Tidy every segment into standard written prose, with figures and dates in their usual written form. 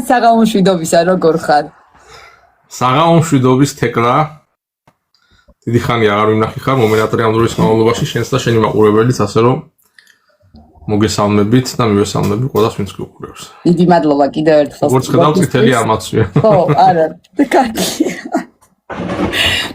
საღამოშვიდობისა როგორ ხარ? საღამოშვიდობის თეკლა დიდი ხანი აღარ ვიმნახი ხარ მომენატრე ამ დროის განმავლობაში შენს და შენი მაყურებელიც ასე რომ მოგესალმებით და მივესალმები ყველას ვინც გიყურებს. დიდი მადლობა კიდევ ერთხელ. როგორც ხედავ წითელი არ მაცვია. ხო, არა, კარგი.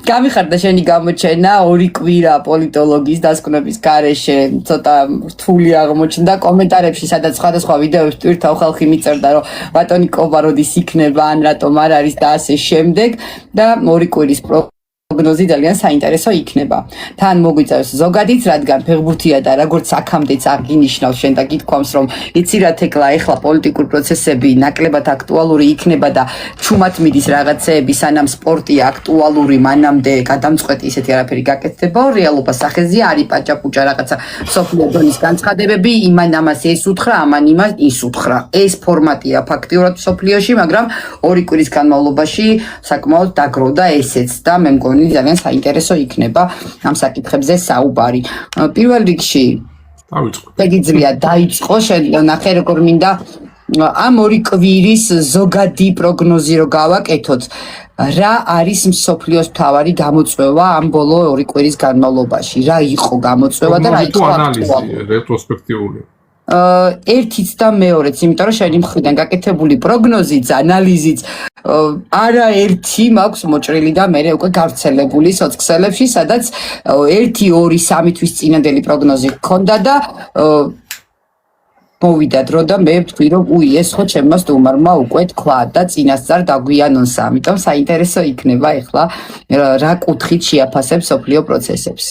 გამიხარდა შენი გამოჩენა ორი კვირა პოლიტოლოგიის დასკვნების გარეშე ცოტა რთული აღმოჩნდა კომენტარებში სადაც სხვადასხვა ვიდეოებს ტვირთავ ხალხი მიწერდა რომ ბატონი კობა როდის იქნება ან რატომ არ არის და ასე შემდეგ და ორი კვირის პროგნოზი ძალიან საინტერესო იქნება. თან მოგვიწევს ზოგადიც, რადგან ფეხბურთია და როგორც აქამდეც აღინიშნავს შენ და გითქვამს, რომ იცი რა თეკლა ეხლა პოლიტიკური პროცესები ნაკლებად აქტუალური იქნება და ჩუმად მიდის რაღაცეები, სანამ სპორტია აქტუალური, მანამდე გადამწყვეტი ისეთი არაფერი გაკეთდება, რეალობა სახეზია, არის პაჭაპუჭა რაღაცა სოფლიო დონის განცხადებები, იმან ამას ეს უთხრა, ამან იმას ის უთხრა. ეს ფორმატია ფაქტიურად სოფლიოში, მაგრამ ორი კვირის განმავლობაში საკმაოდ დაგროვდა ესეც და მე მგონი ძალიან საინტერესო იქნება ამ საკითხებზე საუბარი. პირველ რიგში შეგიძლია დაიწყო შენ ნახე როგორ მინდა ამ ორი კვირის ზოგადი პროგნოზი რო გავაკეთოთ. რა არის მსოფლიოს მთავარი გამოწვევა ამ ბოლო ორი კვირის განმავლობაში? რა იყო გამოწვევა და რა იყო ანალიზი რეტროსპექტიული? ერთიც და მეორეც, იმიტომ რომ შენი მხრიდან გაკეთებული პროგნოზიც, ანალიზიც არაერთი მაქვს მოჭრილი და მე უკვე გავრცელებული სოციალებში, სადაც 1, 2, 3 თვის წინანდელი პროგნოზი გქონდა და მოვიდა დრო და მე ვთქვი რომ უი ეს ხო ჩემმა სტუმარმა უკვე თქვა და წინასწარ დაგვიანონსა, ამიტომ საინტერესო იქნება ახლა რა კუთხით შეაფასებ სოფლიო პროცესებს.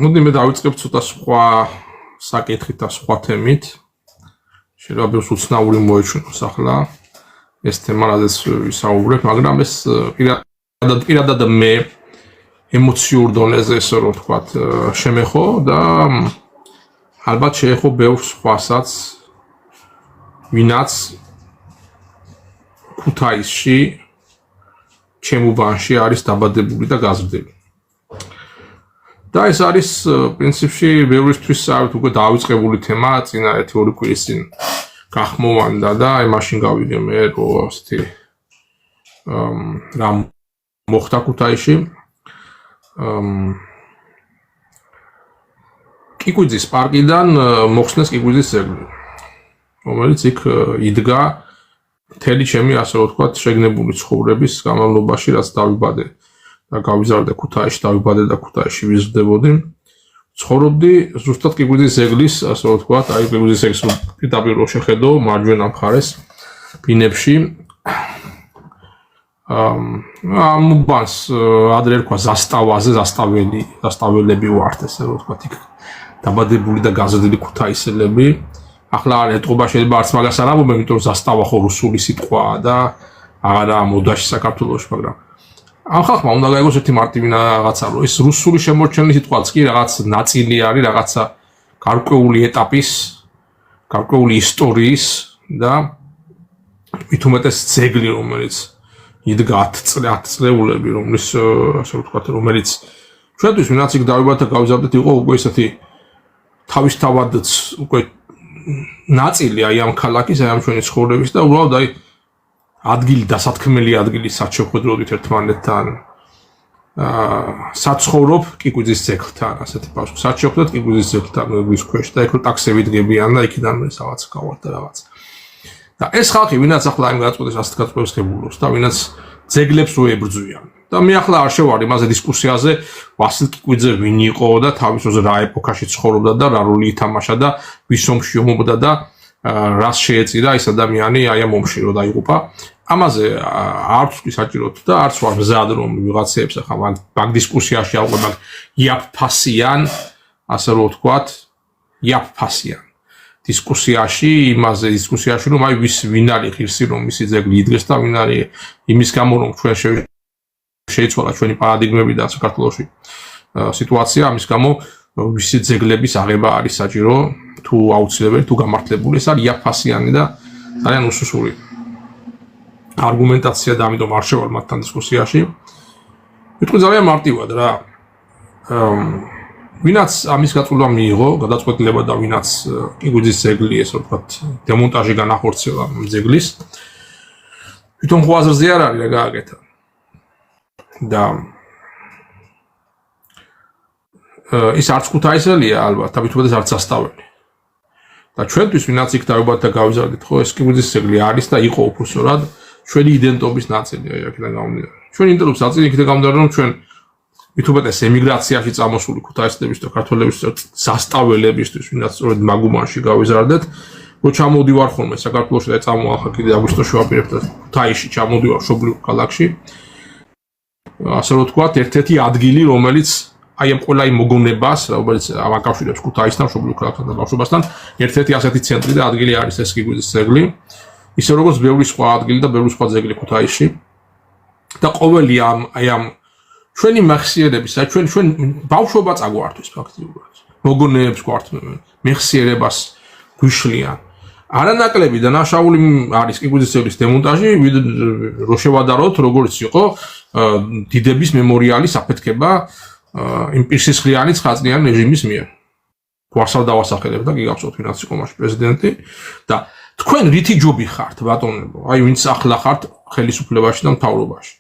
მოდი მე დავიწყებ ცოტა სხვა საკითხით და სხვა თემით. შეიძლება უცნაური მოეჩვენოს ახლა ეს თემა, რადგან ვისაუბრებ, მაგრამ ეს პირადად მე ემოციურ დონეზე ესე რომ ვთქვათ შემეხო და ალბათ შეეხო ბევრ სხვასაც, ვინაც ქუთაისში ჩემუბანში არის დაბადებული და გაზრდილი. და ეს არის პრინციპში ბევრისთვის საერთოდ უკვე დავიწყებული თემა წინა 1-2 კვირის წინ გახმოვანდა და აი მაშინ გავიგე მე რომ ასეთი რამ მოხდა ქუთაისში. კიკვიძის პარკიდან მოხსნეს კიკვიძის ძეგლი, რომელიც იქ იდგა მთელი ჩემი ასე რომ ვთქვათ შეგნებული ცხოვრების განმავლობაში, რაც დავიბადე და გავიზარდე ქუთაისში, დავიბადე და ქუთაისში ვიზრდებოდი. ცხოვრობდი ზუსტად კიკვიძის ძეგლის, ასე რომ ვთქვათ, აი კიკვიძის ძეგლის პირდაპირ რო შეხედო მარჯვენა მხარეს ბინებში. ამ უბანს ადრე ერქვა ზასტავაზე, ზასტაველები ვართ, ესე რომ ვთქვათ, იქ დაბადებული და გაზრდილი ქუთაისელები. ახლა არ ეტყობა შეიძლება არც მაგას არ ამბობენ, იმიტომ რომ ზასტავა ხო რუსული სიტყვაა და აღარაა მოდაში საქართველოში, მაგრამ ამ ხალხმა უნდა გაიგოს ერთი მარტივი რაღაცა, რომ ეს რუსული შემორჩენილი სიტყვაც კი რაღაც ნაწილი არის რაღაცა გარკვეული ეტაპის, გარკვეული ისტორიის და მით უმეტეს ძეგლი, რომელიც იდგა 10 წლეულები, რომლის ასე ვთქვათ, რომელიც ჩვენთვის ვინაც იქ დავიბადეთ და გავიზარდეთ, იყო უკვე ესეთი თავისთავადაც უკვე ნაწილი აი ამ ქალაქის, აი ამ ჩვენი ცხოვრების და უბრალოდ აი ადგილი დასათქმელი ადგილი საჩოხოდროდით ერთმანეთთან საცხოვრობ კიკვიძის ძეგლთან, ასეთი ბავშვი საჩოხდეთ კიკვიძის ძეგლთან მეგრის ქვეშ და ეგ ტაქსები დგებიან და იქიდან რაღაც გავართ და რაღაც. და ეს ხალხი ვინაც ახლა იმ გაწყვეტეს ასეთ გაწყვეტებს გებულობს და ვინაც ძეგლებს უებრძვიან. და მე ახლა არ შევარ იმაზე დისკუსიაზე, ვასილ კიკვიძე ვინ იყო და თავის დროზე რა ეპოქაში ცხოვრობდა და რა როლი ითამაშა და ვის ომში ომობდა და რას შეეწირა ეს ადამიანი აი ამ ომში რო დაიღუპა. ამაზე არ ვთქვი საჭიროდ და არც ვარ მზად რომ ვიღაცებს ახლა მაგ დისკუსიაში ავყვე მაგ იაფფასიან, ასე რომ ვთქვათ, იაფფასიან დისკუსიაში, რომ აი ვინ არის ღირსი რომ მისი ძეგლი იდგეს და ვინ არის იმის გამო რომ ჩვენ შეიცვალა ჩვენი პარადიგმები და საქართველოში სიტუაცია, ამის გამო მისი ძეგლების აღება არის საჭირო თუ აუცილებელი თუ გამართლებული. ეს არის იაფფასიანი და ძალიან უსუსური არგუმენტაცია და ამიტომ არ შევარ მათთან დისკუსიაში. ვიტყვი ძალიან მარტივად რა. ვინაც ამის გაწყვეტა მიიღო, გადაწყვეტილება და ვინაც კიგვიძის ძეგლი ესე ვთქვათ, დემონტაჟი განახორციელა ძეგლის. თვითონ ღვაზრზე არ არის რა გააკეთა. და ის არც ქუთაისელია ალბათ, და მithumetes არც სასტაველი. და ჩვენთვის ვინაც იქ დავიბადეთ და გავიზარდეთ, ხო, ეს კიგვიძის ძეგლი არის და იყო უფლისწორად ჩვენი იდენტობის ნაწილი, აი აქედან გამომდინარე. ჩვენი იდენტობის ნაწილი იქიდან გამომდინარე, რომ ჩვენ მithumetes ემიგრაციაში წამოსული ქუთაისლების და ქართველების სასტაველებისთვის, ვინაც სწორედ მაგუმანში გავიზარდეთ, რო ჩამოვდივარ ხოლმე საქართველოში და წამოახა კიდე აგვისტოში ვაპირებ და ქუთაისში ჩამოვდივარ მშობლიურ ქალაქში. ასე რომ ვთქვათ, ერთ-ერთი ადგილი, რომელიც აი ამ ყველა იმ მოგონებას, რომელიც აკავშირებს ქუთაისთან, მშობლიურ ქალაქთან და ბავშვობასთან, ერთ-ერთი ასეთი ცენტრი და ადგილი არის ეს კიგვიძის ძეგლი. ისე როგორც ბევრი სხვა ადგილი და ბევრი სხვა ძეგლი ქუთაისში. და ყოველი ამ ჩვენი მეხსიერების, ჩვენ ბავშვობა წაგვართვის ფაქტიურად. მოგონებებს გვართმევენ, მეხსიერებას გვიშლიან. არანაკლები დანაშაული არის კიგვიძის ძეგლის დემონტაჟი, რო შევადაროთ, როგორც იყო დიდების მემორიალის აფეთქება იმ პირსისხლიანი ცხაწლიანი რეჟიმის მიერ. გვარსავ დავასახელებ და გიგახსოვთ ვინაც იყო მაშინ პრეზიდენტი და თქვენ რითი ჯობი ხართ ბატონებო, აი ვინც ახლა ხართ ხელისუფლებაში და მთავრობაში.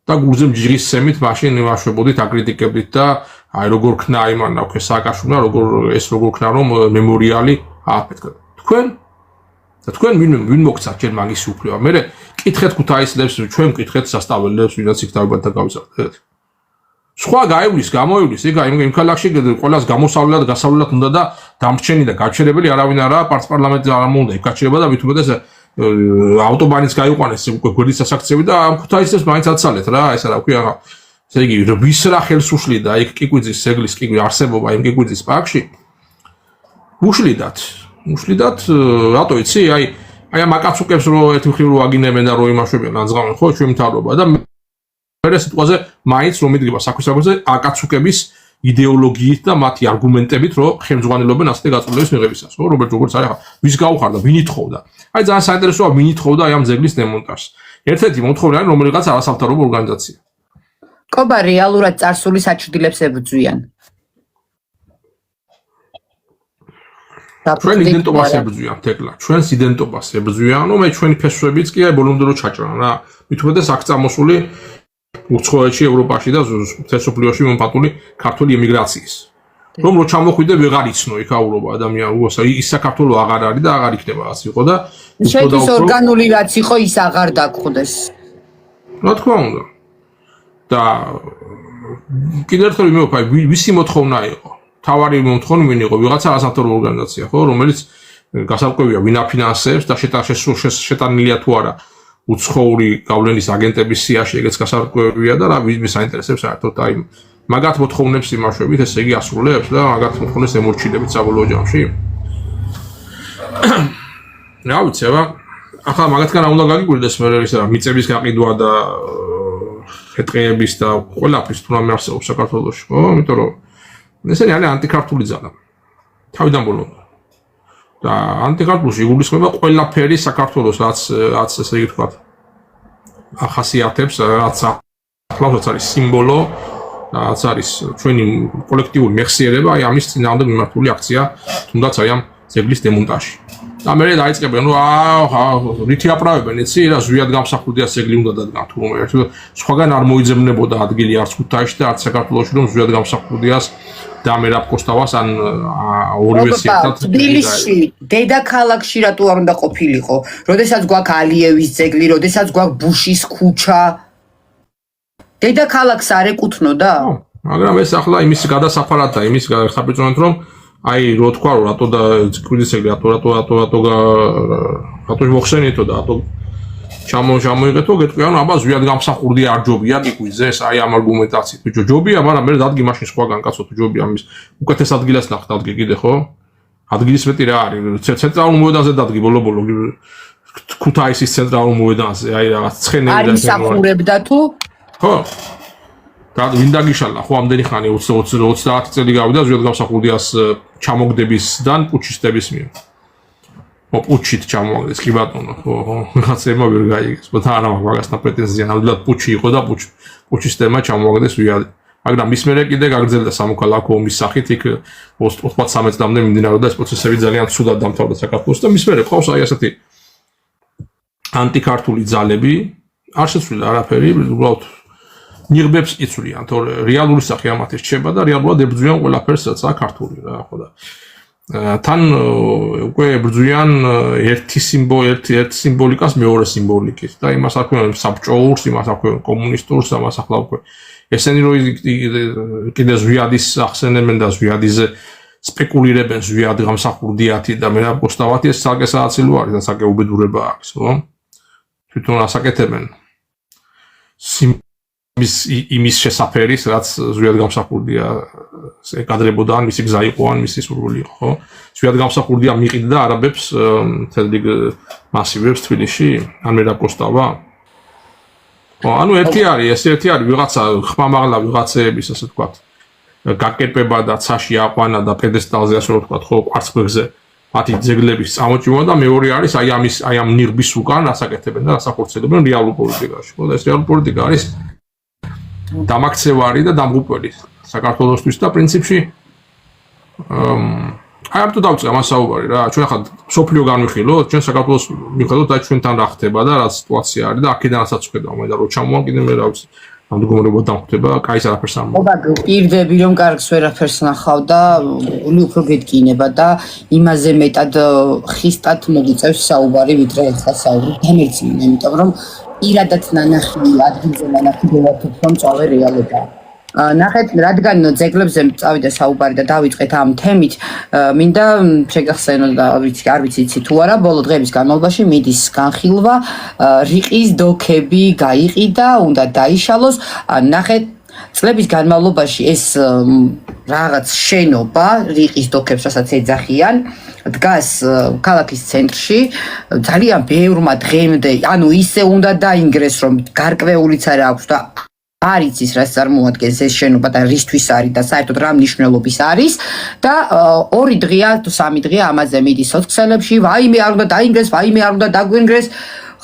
და გურზე მჯღის სემით მაშინ ვაშვებოდით, აკრიტიკებდით და აი როგორ ქნა იმან ნაქვე სააკაშვილმა, როგორ ქნა რომ მემორიალი ააფეთქა. თქვენ ვინ მოგცათ ჯერ მაგის უფლება? მე კითხეთ ქუთაისლებს, ჩვენ მკითხეთ სასტაველებს, ვინაც იქ დავიბადეთ და გავიზარდეთ. სხვა გაივლის, გამოივლის, იმ ქალაქში ყველას გამოსავლელად, გასავლელად უნდა და დამრჩენი და გაჩერებელი არავინ არაა, პარლამენტი არ უნდა ეკაჩერება და მithumetes ავტობანიც გაიყვანეს უკვე გვერდის სასაქცევი და ამ ქუთაისლებს მაინც აცალეთ რა, ეს რა ვქვი აღა. ესე იგი, ვის რა ხელს უშლიდა იქ კიგვიძის ძეგლის არსებობა იმ კიგვიძის პარკში? უშლიდათ, რატო იცი? აი ამ აკაცუკებს რო ერთი მხრივ რო აგინებენ და რო იმაშვებიან ანძღავენ ხო ჩვენ მთავრობა და მე სიტყვაზე მაინც რომ მიდგება საქმისაგრზე აკაცუკების იდეოლოგიით და მათი არგუმენტებით რომ ხელმძღვანელობენ ასეთი გაწყვეტილების მიღებისას, ხო, როგორც არის ახლა ვის გაუხარდა, ვინ ითხოვდა. აი ძალიან საინტერესოა ვინ ითხოვდა აი ამ ძეგლის დემონტაჟს. ერთ-ერთი მომთხოვნი არის რომელიღაც არასამთავრობო ორგანიზაცია. კობა რეალურად წარსული საჩრდილებს ებრძვიან. ჩვენ იდენტობას ებრძვიან, თეკლა. ჩვენს იდენტობას ებრძვიან, რომ აი ჩვენი ფესვებიც კი აი ბოლომდე რო ჩაჭრან რა. მithumetes აქ წამოსული უცხოეთში, ევროპაში და თესოფლიოში მომპატული ქართული ემიგრაციის. რომ რო ჩამოხვიდე ვეღარ იცნო იქაურობა ადამიანს, ის საქართველო აღარ არის და აღარ იქნება ასე იყო და შეთვის ორგანული რაც იყო ის აღარ დაგხვდეს. რა თქმა უნდა. და კიდევ ერთხელ ვიმეფა, ვისი მოთხოვნა იყო? თავარი მომთხოვნი ვინ იყო? ვიღაცა არასამთავრობო ორგანიზაცია, ხო, რომელიც გასარკვევია ვინ აფინანსებს და შეტანილია თუ არა უცხოური გავლენის აგენტების სიაში, ეგეც გასარკვევია და რა ვიზმის საინტერესებს საერთოდ აი მაგათ მოთხოვნებს იმაშვებით, ესე იგი ასრულებს და მაგათ მოთხოვნებს ემორჩილებით საბოლოო ჯამში. რა ვიცი, ახლა მაგათგან რა უნდა გაგიკვირდეს მე ისა მიწების გაყიდვა და ხეთყეების და ყველაფრის თუ რამე არსებობს საქართველოში, ხო? იმიტომ რომ ესენი არის ანტიქართული ძალა. თავიდან ბოლომდე. და ანტიქართულში იგულისხმება ყველაფერი საქართველოს რაც ესე იგი ვთქვათ ახასიათებს, რაც ახლავს არის სიმბოლო, რაც არის ჩვენი კოლექტიური მეხსიერება, აი ამის წინააღმდეგ მიმართული აქცია, თუნდაც აი ამ ძეგლის დემონტაჟი. და მე დაიწყებენ რომ რითი აპრავებენ, იცი, რა ზვიად გამსახურდია ძეგლი უნდა დადგან თუ რომ სხვაგან არ მოიძებნებოდა ადგილი არც ქუთაისში და არც საქართველოში რომ ზვიად გამსახურდიას და მე რა პოსტავას ან ორივე ერთად თბილისში დედაქალაქში რატო არ უნდა ყოფილიყო? როდესაც გვაქვს ალიევის ძეგლი, როდესაც გვაქვს ბუშის ქუჩა. დედაქალაქს არ ეკუთვნოდა? მაგრამ ეს ახლა იმის გადასაფარად და იმის გასაბეჭდავად რომ აი რო თქვა რომ რატო და კიგვიძის ძეგლი რატო მოხსენიეთო და რატო ჩამოიღეთო, გეტყვიან რომ აბა ზვიად გამსახურდია არ ჯობია კიგვიძეს, აი ამ არგუმენტაციით. ბიჭო, ჯობია, მაგრამ მე დადგი მაშინ სხვაგან კაცო თუ ჯობია ამის უკეთეს ადგილას ნახეთ ადგილი კიდე ხო? ადგილის მეტი რა არის? ცენტრალურ მოედანზე დადგი ბოლო-ბოლო ქუთაისის ცენტრალურ მოედანზე, აი რაღაც ცხენები და არის სახურებდა თუ? ხო. და ვინ დაგიშალა ხო ამდენი ხანი 30 წელი გავიდა ზვიად გამსახურდიას ჩამოგდებისდან პუჩისტების მიერ. პუჩით ჩამოაგდეს კი ბატონო, ხო, რაღაცემა ვერ გაიგეს. ბოთა არა მაგასთან პრეტენზია, ნამდვილად პუჩი იყო და პუჩისტებმა ჩამოაგდეს მაგრამ მის მერე კიდე გაგრძელდა სამოქალაქო ომის სახით იქ 93 წლამდე მიმდინარეობდა ეს პროცესები ძალიან ცუდად დამთავრდა საქართველოს და მის მერე ყავს აი ასეთი ანტიქართული ძალები არ შეცვლილა არაფერი უბრალოდ ნიღბებს იცვლიან თორე რეალური სახე ამათი რჩება და რეალურად ებრძვიან ყველაფერს რაც აქვს ქართული რა ხო და თან უკვე ებრძვიან ერთი სიმბოლიკას მეორე სიმბოლიკით და იმას აქვენ საბჭოურს იმას აქვენ კომუნისტურს ამას ახლა უკვე ესენი რო კიდე ზვიადის ახსენებენ და ზვიადიზე სპეკულირებენ ზვიად გამსახურდიათი და მე პოსტავათი ეს საკე სააცილო არის და საკე უბედურება აქვს ხო თვითონ ასაკეთებენ იმის შესაფერის რაც ზვიად გამსახურდია ეკადრებოდა ან მისი გზა იყო ან მისი სურვილი იყო ხო ზვიად გამსახურდია მიყიდა არაბებს თელრიგ მასივებს თბილისში ან მე პოსტავა ანუ ერთი არის ვიღაცა ხმამაღლა ვიღაცეების ასე ვთქვათ გაკერპება და ცაში აყვანა და პედესტალზე ასე ვთქვათ ხო კვარცხლბეკზე მათი ძეგლების წამოჭიმა და მეორე არის აი ამ ნიღბის უკან ასაკეთებენ და ასახორცელებენ რეალურ პოლიტიკაში ხო და ეს რეალური პოლიტიკა არის დამაქცევარი და დამღუპველი საქართველოსთვის და პრინციპში აი ამ თუ დავწყე ამას საუბარი რა ჩვენ ახლა სოფლიო განვიხილოთ ჩვენ საქართველოს მიხედოთ აი ჩვენთან რა ხდება და რა სიტუაცია არის და აქედანაც ვხედავ მე და რო ჩამოვან კიდე მე რა ვიცი ამ მდგომარეობა დამხვდება კაის არაფერს არ მოვა პირდები რომ კარგს ვერაფერს ნახავ და გული უფრო გეტკინება და იმაზე მეტად ხისტად მოგიწევს საუბარი ვიდრე ახლა საუბარი დამერწმუნა იმიტომ რომ პირადად ნანახი ადგილზე ნანახი ვერაფერს რომ წავე რეალობა ნახეთ რადგან ძეგლებზე წავიდა საუბარი და დავიწყეთ ამ თემით მინდა შეგახსენოთ და არ ვიცი იცი თუ არა ბოლო დღეების განმავლობაში მიდის განხილვა რიყის დოქები გაიყიდა უნდა დაიშალოს ნახეთ წლების განმავლობაში ეს რაღაც შენობა რიყის დოქებს რასაც ეძახიან დგას ქალაქის ცენტრში ძალიან ბევრმა დღემდე ანუ ისე უნდა დაინგრეს რომ გარკვეულიც არ აქვს და არ იცის რაც წარმოადგენს ეს შენობა და რისთვის არის და საერთოდ რა მნიშვნელობის არის და 2 დღეა თუ 3 დღეა ამაზე მიდის სოციალებში ვაიმე არ უნდა დაინგრეს ვაიმე არ უნდა დაგვინგრეს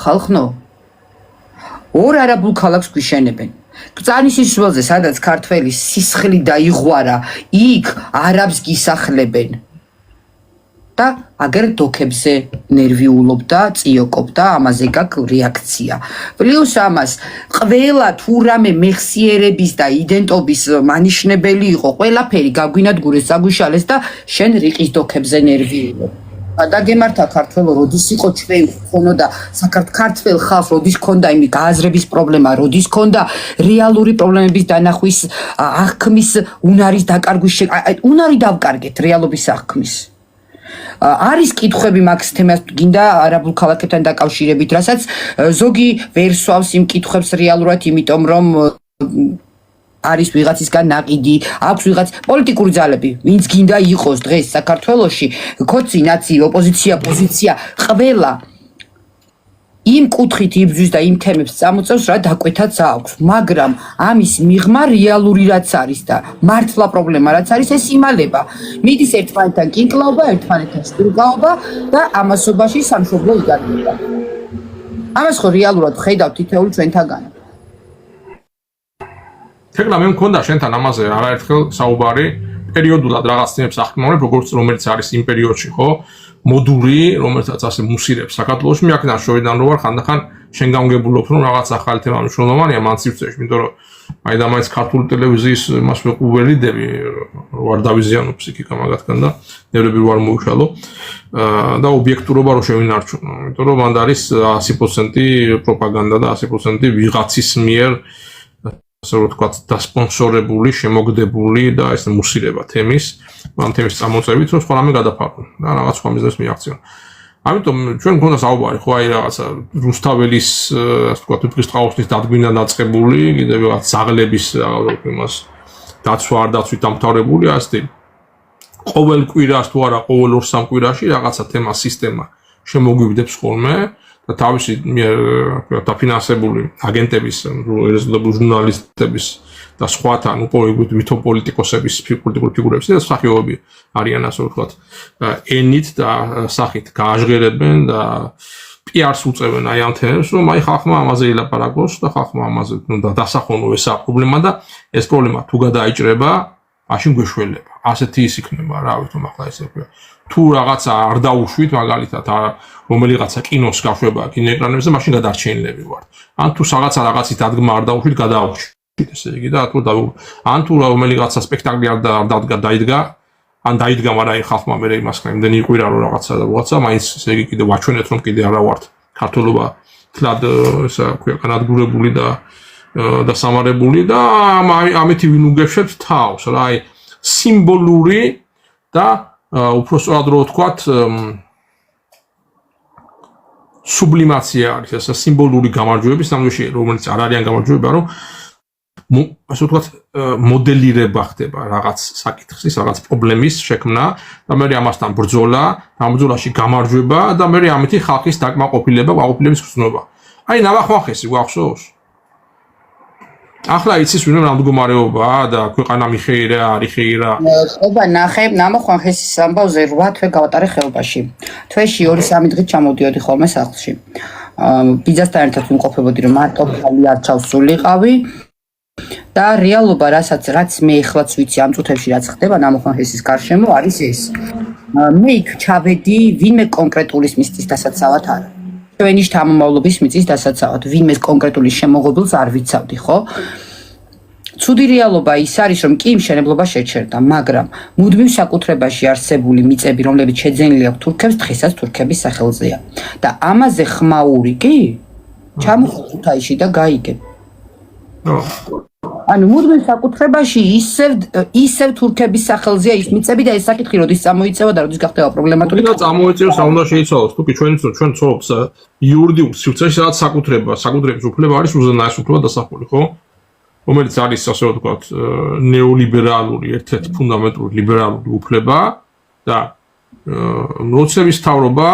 ხალხნო ორ არაბულ ქალაქს გვიშენებენ ბრძანის ველზე სადაც ქართველის სისხლი და იღვარა იქ არაბს გისახლებენ და აგერ დოქებზე ნერვიულობდა, წიოკობდა, ამაზე გაქვს რეაქცია. პლუს ამას, ყველა თუ რამე მეხსიერების და იდენტობის მანიშნებელი იყო, ყველაფერი გაგვინადგურეს, წაგვიშალეს და შენ რიყის დოქებზე ნერვიულობ. და გემართა ქართველო, როდის იყო ჩვენი ხონო და საქართველოს ხალხს როდის ქონდა იმი გააზრების პრობლემა, როდის ქონდა რეალური პრობლემების დანახვის, აღქმის უნარის დაკარგვის, უნარი დავკარგეთ რეალობის აღქმის. არის კითხვები მაგს თემას გინდა არაბულ ქალაქებთან დაკავშირებით, რასაც ზოგი ვერ სვავს იმ კითხვებს რეალურად, იმიტომ რომ არის ვიღაცისგან ნაყიდი, აქვს ვიღაც პოლიტიკური ძალები, ვინც გინდა იყოს დღეს საქართველოში, ქოცი, ნაცი, ოპოზიცია, პოზიცია, ყველა იმ კუთხით იბრძვის და იმ თემებს წამოწევს, რა დაკვეთაც აქვს, მაგრამ ამის მიღმა რეალური რაც არის და მართლა პრობლემა რაც არის, ეს იმალება. მიდის ერთმანეთთან კინკლაობა, ერთმანეთთან შტურმაობა და ამასობაში სამშობლო იგარდება. ამას ხო რეალურად ხედავთ თითოეული ჩვენთაგან. თეკლა მე მქონდა შენთან ამაზე არაერთხელ საუბარი პერიოდულად რაღაც თემებს ახმოვანებ, რომელიც არის იმ პერიოდში, ხო? მოდური, რომელსაც ასე მუსირებს საქართველოში, მე აქედან შორიდან რო ვარ, ხანდახან შენ გამგებულობ, რომ რაღაც ახალი თემა მნიშვნელოვანია მან სივრცეში, იმიტომ რომ მაინც ქართული ტელევიზიის მას ვეყუველიდები, ვარ დავიზიანო ფსიქიკა მაგათგან და ნერვები ვარ მოუშალო და ობიექტურობა რო შევინარჩუნო, იმიტომ რომ მანდ არის 100% პროპაგანდა და 100% ვიღაცის მიერ ასე ვთქვათ, დასპონსორებული, შემოგდებული და ეს მუსირება თემის, ამ თემის წამოწევით, რომ სხვა რამე გადაფარონ და რაღაც სხვა მიზნებს მიაღწიონ. ამიტომ ჩვენ მქონდა საუბარი, ხო აი რაღაცა რუსთაველის, ასე ვთქვათ, უფლის ტყაოსნის დადგმინა დაწყებული, კიდევ რაღაც ზაღლების იმას დაცვა არ დაცვით დამთავრებული, ასე ყოველ კვირას თუ არა ყოველ 2-3 კვირაში რაღაცა თემა სისტემა შემოგვივდებს ხოლმე. და თავისი დაფინანსებული აგენტების, ჟურნალისტების და სხვათან მითოპოლიტიკოსების, პოლიტიკური ფიგურების და მსახიობები არიან ასე ვთქვათ, ენით და სახით გააჟღერებენ და კი არც უწევენ აი ამ თემებს, რომ აი ხალხმა ამაზე ილაპარაკოს და ხალხმა ამაზე უნდა დასახონო ესა პრობლემა და ეს პრობლემა თუ გადაიჭრება, მაშინ გვეშველება. ასეთი ის იქნება, რა ვიცი, ახლა ესე ვქო. თუ რაღაცა არ დაუშვით, მაგალითად, რომელიღაცა კინოს გაშვება კინოეკრანებზე, მაშინ გადარჩენილები ვართ. ან თუ რაღაცით ადგმა არ დაუშვით, გადაუშვით, ესე იგი და ან თუ რომელიღაცა სპექტაკლი არ დაიდგა, ან დაიდგა, მაგრამ ხალხმა მე იმას იმდენი იყვირა რომ რაღაცა, მაინც ესე იგი კიდე ვაჩვენეთ რომ კიდე არა ვართ ქართულობა თლად ესა განადგურებული და სამარებული და ამეთი ვინ უგებშებთ თავს რა აი სიმბოლური და უფრო სწორად რო ვთქვათ სუბლიმაცია არის ეს სიმბოლური გამარჯვების ნამდვილში რომელიც არ არიან გამარჯვება რომ ასე ვთქვათ მოდელირება ხდება რაღაც საკითხის რაღაც პრობლემის შექმნა და მე ამასთან ბრძოლა ამ ბრძოლაში გამარჯვება და მე ამითი ხალხის დაკმაყოფილება გაყოფილების გრძნობა აი ნამახმახესი გვახსოვს ახლა იცის ვინმე რა მდგომარეობაა და ქვეყანა მიხეირა არ იხეირა ხობა ნახე ნამახმახესის ამბავზე 8 თვე გავატარე ხეობაში თვეში 2-3 დღით ჩამოდიოდი ხოლმე სახლში ბიძასთან ერთად ვიმყოფებოდი რომ მარტო ხალი არ ჩავსულიყავი და რეალობა რაც მე ეხლაც ვიცი ამ წუთებში რაც ხდება ნამოხმახესის გარშემო არის ეს მე იქ ჩავედი ვინმე კონკრეტულის მისთვის დასაცავად არა ჩვენი შთამომავლობის მიწის დასაცავად ვინმე კონკრეტულის შემოღებულს არ ვიცავდი ხო ცუდი რეალობა ის არის რომ კი მშენებლობა შეჩერდა მაგრამ მუდმივ საკუთრებაში არსებული მიწები რომლებიც შეძენილი აქვს თურქებს დღესაც თურქების სახელზეა და ამაზე ხმაური კი ჩამოხდა ქუთაისში და გაიგებ ანუ მუდმივ საკუთრებაში ისევ თურქების სახელზეა ის მიწები და ეს საკითხი როდის წამოიწევა და როდის გახდება პრობლემატური და წამოიწევს რა უნდა შეიცვალოს თუკი ჩვენ ცხოვრობს იურიდიულ სივრცეში სადაც საკუთრების უფლება არის უზენაეს უფლება დასახული ხო რომელიც არის ასე ვთქვათ ნეოლიბერალური ერთ-ერთი ფუნდამენტური ლიბერალური უფლება და როცების თავრობა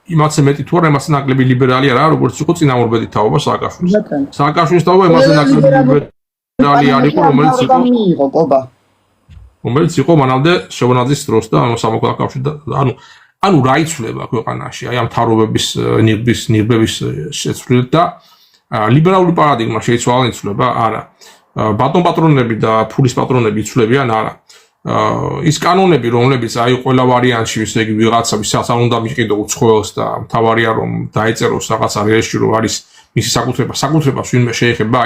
იმათზე მეტი თუ არა იმათზე ნაკლები ლიბერალი არა როგორც იყო წინამორბედი თავრობა სააკაშვილის თავრობა იმათზე ნაკლები ლიბერალი არ იყო რომელიც იყო მანამდე შევონაძის დროს და სამოქალაქო კავშირი ანუ რა იცვლება ქვეყანაში აი ამ თავრობების ნიღბების შეცვლილ და ლიბერალური პარადიგმა შეიცვალა იცვლება არა ბატონ-პატრონები და ფულის პატრონები იცვლებიან არა ის კანონები რომლებიც აი ყველა ვარიანტში ესე იგი ვიღაცა ვისაც არ უნდა მიყიდო უცხოელს და მთავარია რომ დაეწეროს რაღაცა რეჟიმში რომ არის მისი საკუთრებას ვინმე შეეხება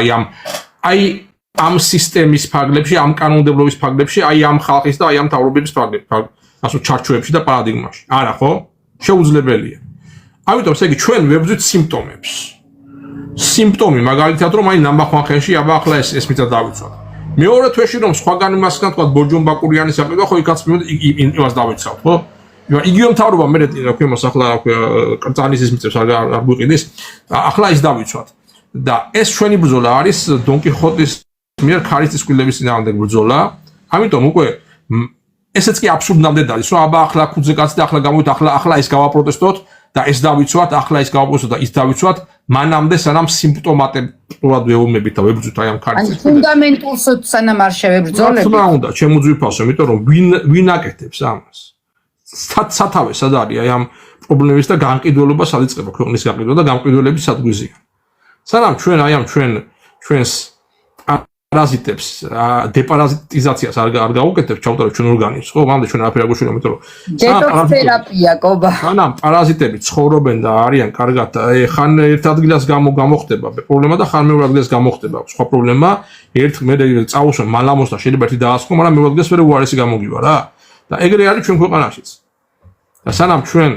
აი ამ სისტემის ფარგლებში ამ კანონმდებლობის ფარგლებში აი ამ ხალხის და აი ამ თავრობების ფარგლებში ასო ჩარჩოებში და პარადიგმაში არა ხო შეუძლებელია ამიტომ ესე იგი ჩვენ ვებრძვით სიმპტომი მაგალითად რომ აი ნამახმახეში აბა ახლა ეს მიწა დავიცვათ მეორე თვეში რომ სხვაგან იმასგან თქვა ბორჯონ ბაკურიანის საკითხი ხო იქაც იმას დავიცავთ ხო იგივე მთავრობა მე თქვი მას ახლა კრწანის ის მიწებს არ გვიყიდის ახლა ის დავიცვათ და ეს ჩვენი ბრძოლა არის დონ კიხოტის მიერ ქარის წყვილების წინააღმდეგ ბრძოლა ამიტომ უკვე ესეც კი აბსურდამდე დადის რომ აბა ახლა ქუძე კაცი და ახლა გამოვით ახლა ის გავაპროტესტოთ და ეს დავიცვათ ახლა ის გავაპროტესტოთ და ის დავიცვათ მანამდე სანამ სიმპტომატურად ვეუბნებით და ვებრძვით აი ამ ქარის წყვილებს ფუნდამენტულს სანამ არ შევებრძოლებით რა უნდა შემოძვიფასო იმიტომ რომ ვინ აკეთებს ამას სათავე სად არის აი ამ პრობლემის და განყიდველობა სად იწყება ქვეყნის განყიდვა და განყიდველების სადგუზია სანამ ჩვენ აი ამ ჩვენს პარაზიტებს დეპარაზიტიზაციას არ გავუკეთებთ ჩავტარებთ ჩვენ ორგანიზმს ხო მანამდე ჩვენ არაფერი არ გვეშველა იმიტომ რომ დეტოქსთერაპია კობა სანამ პარაზიტები ცხოვრობენ და არიან კარგად ხან ერთ ადგილას გამოხდება პრობლემა და ხან მეორე ადგილას გამოხდება სხვა პრობლემა მე წავუსვენ მალამოს და შეიძლება ერთი დაასხო მაგრამ მეორე ადგილას ვერ უარესი გამოგივა რა და ეგრე არის ჩვენ ქვეყანაშიც და სანამ ჩვენ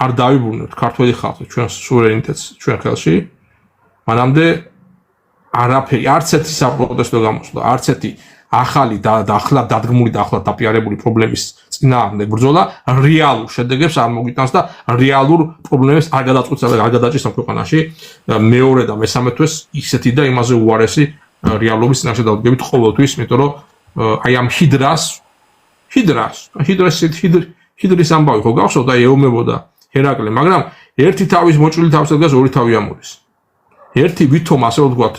არ დავიბრუნებთ ქართველი ხალხი ჩვენ სუვერენიტეტს ჩვენ ხელში მანამდე არაფერი არც ერთი საპროტესტო გამოსვლა არც ერთი ახალი და ახლა დადგმული და ახლა დაპიარებული პრობლემის წინააღმდეგ ბრძოლა რეალურ შედეგებს არ მოგიტანს და რეალურ პრობლემებს არ გადაჭრის ამ ქვეყანაში მეორე და მესამე თვეს ისეთი და იმაზე უარესი რეალობის წინაშე დავდგებით ყოველთვის იმიტომ რომ აი ამ ჰიდრის ამბავი ხო გავხსოვთ აი ეომებოდა ჰერაკლე მაგრამ ერთი თავის მოჭრილი თავის ადგას ორი თავი ამოდის ერთი ვითომ ასე ვთქვათ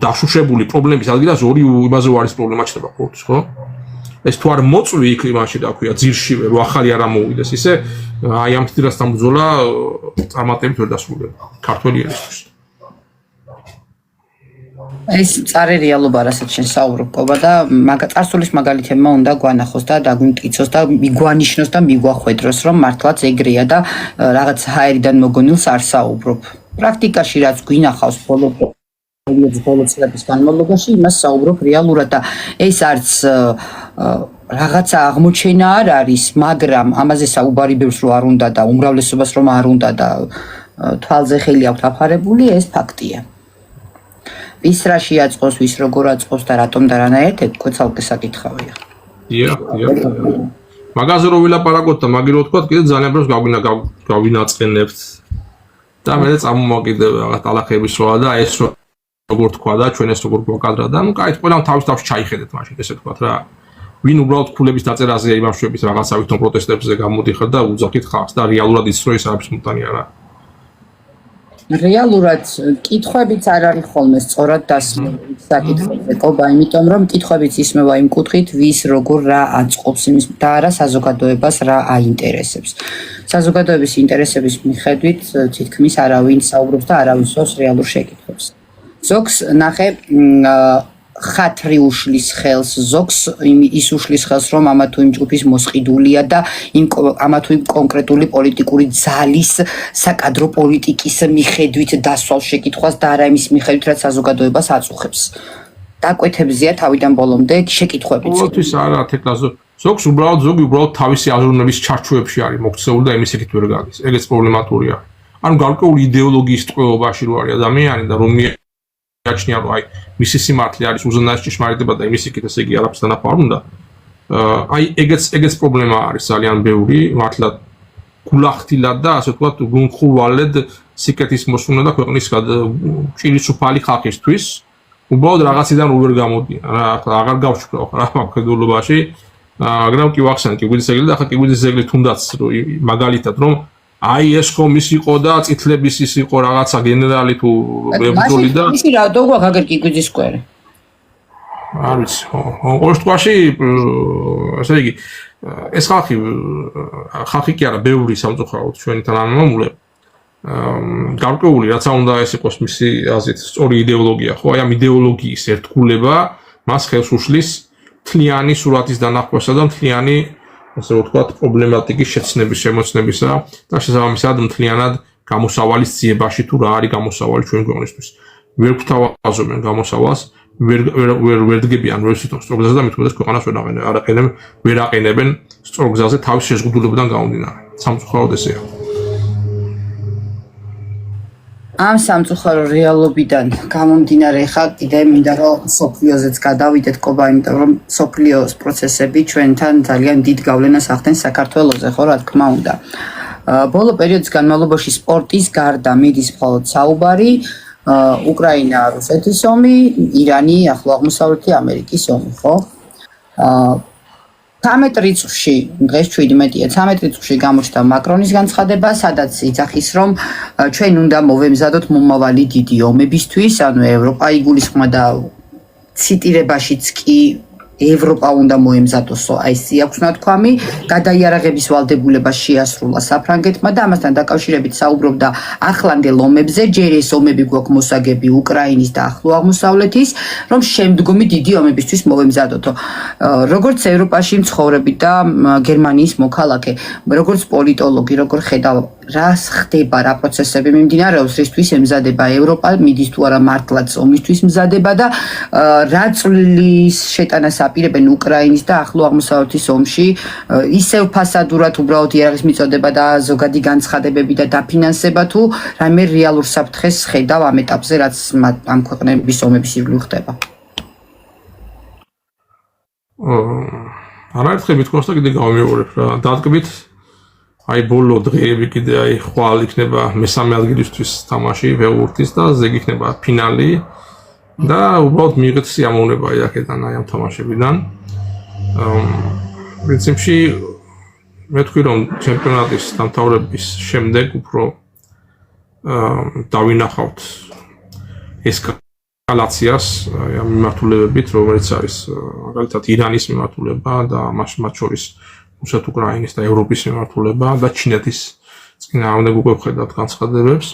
დაშუშებული პრობლემის ადგილას ორი იმაზე უარის პრობლემა ჩნდება ყოველთვის ხო ეს თუ არ მოწვი იქ იმაში რა ქვია ძირშივე რომ ახალი არ ამოვიდეს ისე აი ამ თირასთან ბრძოლა წარმატებით ვერ დასრულდება ქართველიერისთვის ეს წარე რეალობა რასაც შენ საუბრობ ყობა და წარსულის მაგალითებმა უნდა გვანახოს და დაგვიმტკიცოს და მიგვანიშნოს და მიგვახვედროს რომ მართლაც ეგრეა და რაღაც ჰაერიდან მოგონილს არ საუბრობ პრაქტიკაში რაც გვინახავს ბოლო წლების განმავლობაში იმას საუბრობ რეალურად და ეს არც რაღაცა აღმოჩენა არ არის მაგრამ ამაზე საუბარი ბევრს რო არ უნდა და უმრავლესობას რომ არ უნდა და თვალზე ხელი აქვთ აფარებული ეს ფაქტია ვის რა შეაწყოს, ვის როგორ აწყოს და რატომ და რანაირად ეთქო ცალკე საკითხავია. დიახ. მაგაზე რო ვილაპარაკოთ და მაგირო თქვა კიდე ძალიან ბევრს გავინაწყენებთ. და მე წამომაკიდე რაღაც ალახების როა და ეს როგორ თქვა და ჩვენ ეს როგორ გვაკადრა და ნუ კაი ყველამ თავის თავში ჩაიხედეთ მაშინ ესე თქვა რა. ვინ უბრალოდ ფულების დაწერაზეა იმავშვების რაღაცა ვითომ პროტესტებზე გამოდიხარ და უძახით ხალხს და რეალურად ის რო ეს არის მუტანი არა. რეალურად კითხვებიც არ არის ხოლმე სწორად დასმული საკითხებზე ყობა, იმიტომ რომ კითხვებიც ისმევა იმ კუთხით, ვის როგორ რა აწყობს იმის და არა საზოგადოებას რა აინტერესებს. საზოგადოების ინტერესების მიხედვით თითქმის არავინ საუბრობს და არავინ სვავს რეალურ შეკითხვებს. ზოგს ნახე ხათრი უშლის ხელს, ზოგს ის უშლის ხელს, რომ ამა თუ იმ ჯგუფის მოსყიდულია და ამა თუ იმ კონკრეტული პოლიტიკური ძალის საკადრო პოლიტიკის მიხედვით დასვალ შეკითხვას და არა იმის მიხედვით, რაც საზოგადოებას აწუხებს. დაკვეთებზეა თავიდან ბოლომდე შეკითხვებიც. ყოველთვის არა თეკლა ზოგი უბრალოდ თავისი აზროვნების ჩარჩოებში არის მოქცეული და იმის იქით ვერ გადის. ეგეც პრობლემატურია. ანუ გარკვეული იდეოლოგიის ტყვეობაში რო არის ადამიანი და რომ გაჩნია რომ აი მისი სიმართლე არის უზენაესი ჭიშმარიტება და იმის იქით ესე იგი არაფერს დანახვა არ უნდა. აი ეგეც პრობლემა არის ძალიან ბევრი, მართლა გულახდილად და ასე ვთქვათ გულხულვალედ სიკეთის მოსუნა და ქვეყნის ჭირისუფალი ხალხისთვის უბრალოდ რაღაციდან ვერ გამოდიან რა აღარ გავშფრევ რა მხედველობაში მაგრამ კი ვახსენე კიბიძის ზეგლი და ხა კიბიძის ზეგლი თუნდაც მაგალითად რომ აი ეს ხომ ის იყო და წითლების ის იყო რაღაცა გენერალი თუ ბრძოლი და ისი რა დოგვა გაგერ კიბიძის სკვერი არ ვიცი ოღონდ თქვაში ესე იგი ეს ხალხი კი არა ბევრი სამწუხაროდ ჩვენი თანამემამულე გარკვეული რაც უნდა ეს იყოს მისი აზრით სწორი იდეოლოგია ხო აი ამ იდეოლოგიის ერთგულება მას ხელს უშლის თლიანი სურათის დანახვასა და თლიანი ასე ვთქვათ პრობლემატიკის შეცნების შემოცნებისა და შესაბამისად მთლიანად გამოსავალის ძიებაში თუ რა არის გამოსავალი ჩვენ ქვეყნისთვის ვერ გვთავაზობენ გამოსავალს ვერ დგებიან ვერ სიტყვას სწორ გზაზე და მithumedes ქვეყანას ვერ აყენებენ სწორ გზაზე თავის შეზღუდულებიდან გამომდინარე სამწუხაროდ ესეა ამ სამწუხარო რეალობიდან გამომდინარე ხა კიდე მინდა რომ სოფლიოზეც გადავიდეთ ყობა იმიტომ რომ სოფლიოს პროცესები ჩვენთან ძალიან დიდ გავლენას ახდენს საქართველოზე ხო რა თქმა უნდა ბოლო პერიოდის განმავლობაში სპორტის გარდა მიდის მხოლოდ საუბარი უკრაინა რუსეთის ომი ირანი ახლო აღმოსავლეთი ამერიკის ომი ხო 13 რიცხვში დღეს 17-ია 13 რიცხვში გამოჩნდა მაკრონის განცხადება სადაც იძახის რომ ჩვენ უნდა მოვემზადოთ მომავალი დიდი ომებისთვის ანუ ევროპა იგულისხმება და ციტირებაშიც კი ევროპა უნდა მოემზადოსო აი ეს აქვს ნათქვამი გადაიარაღების ვალდებულება შეასრულა საფრანგეთმა და ამასთან დაკავშირებით საუბრობდა ახლანდელ ომებზე ჯერ ეს ომები გვაქვს მოსაგები უკრაინის და ახლო აღმოსავლეთის რომ შემდგომი დიდი ომებისთვის მოვემზადოთო როგორც ევროპაში მცხოვრები და გერმანიის მოქალაქე როგორც პოლიტოლოგი როგორ ხედავ რა ხდება რა პროცესები მიმდინარეობს რისთვის ემზადება ევროპა მიდის თუ არა მართლაც ომისთვის მზადება და რა წვლის შეტანას აპირებენ უკრაინის და ახლო აღმოსავლეთის ომში ისევ ფასადურად უბრალოდ იარაღის მიწოდება და ზოგადი განცხადებები და დაფინანსება თუ რაიმე რეალურ საფრთხეს ხედავ ამ ეტაპზე რაც ამ ქვეყნების ომების ირგვლივ ხდება არაერთხელ მithქვას და კიდე გავიმეორებ რა დადგმით აი ბოლო დღეები კიდე აი ხვალ იქნება მესამე ადგილისთვის თამაში ფეხბურთის და ზეგი იქნება ფინალი და უბრალოდ მიიღეთ სიამოვნება აქედან აი ამ თამაშებიდან. პრინციპში მე თქვი რომ ჩემპიონატის დამთავრების შემდეგ უფრო დავინახავთ ეს ესკალაციას ამ მიმართულებებით, რომელიც არის მაგალითად ირანის მიმართულება და მათ შორის რუსეთ-უკრაინის და ევროპის მიმართულება და ჩინეთის წინააღმდეგ უკვე ვხედავთ განცხადებებს.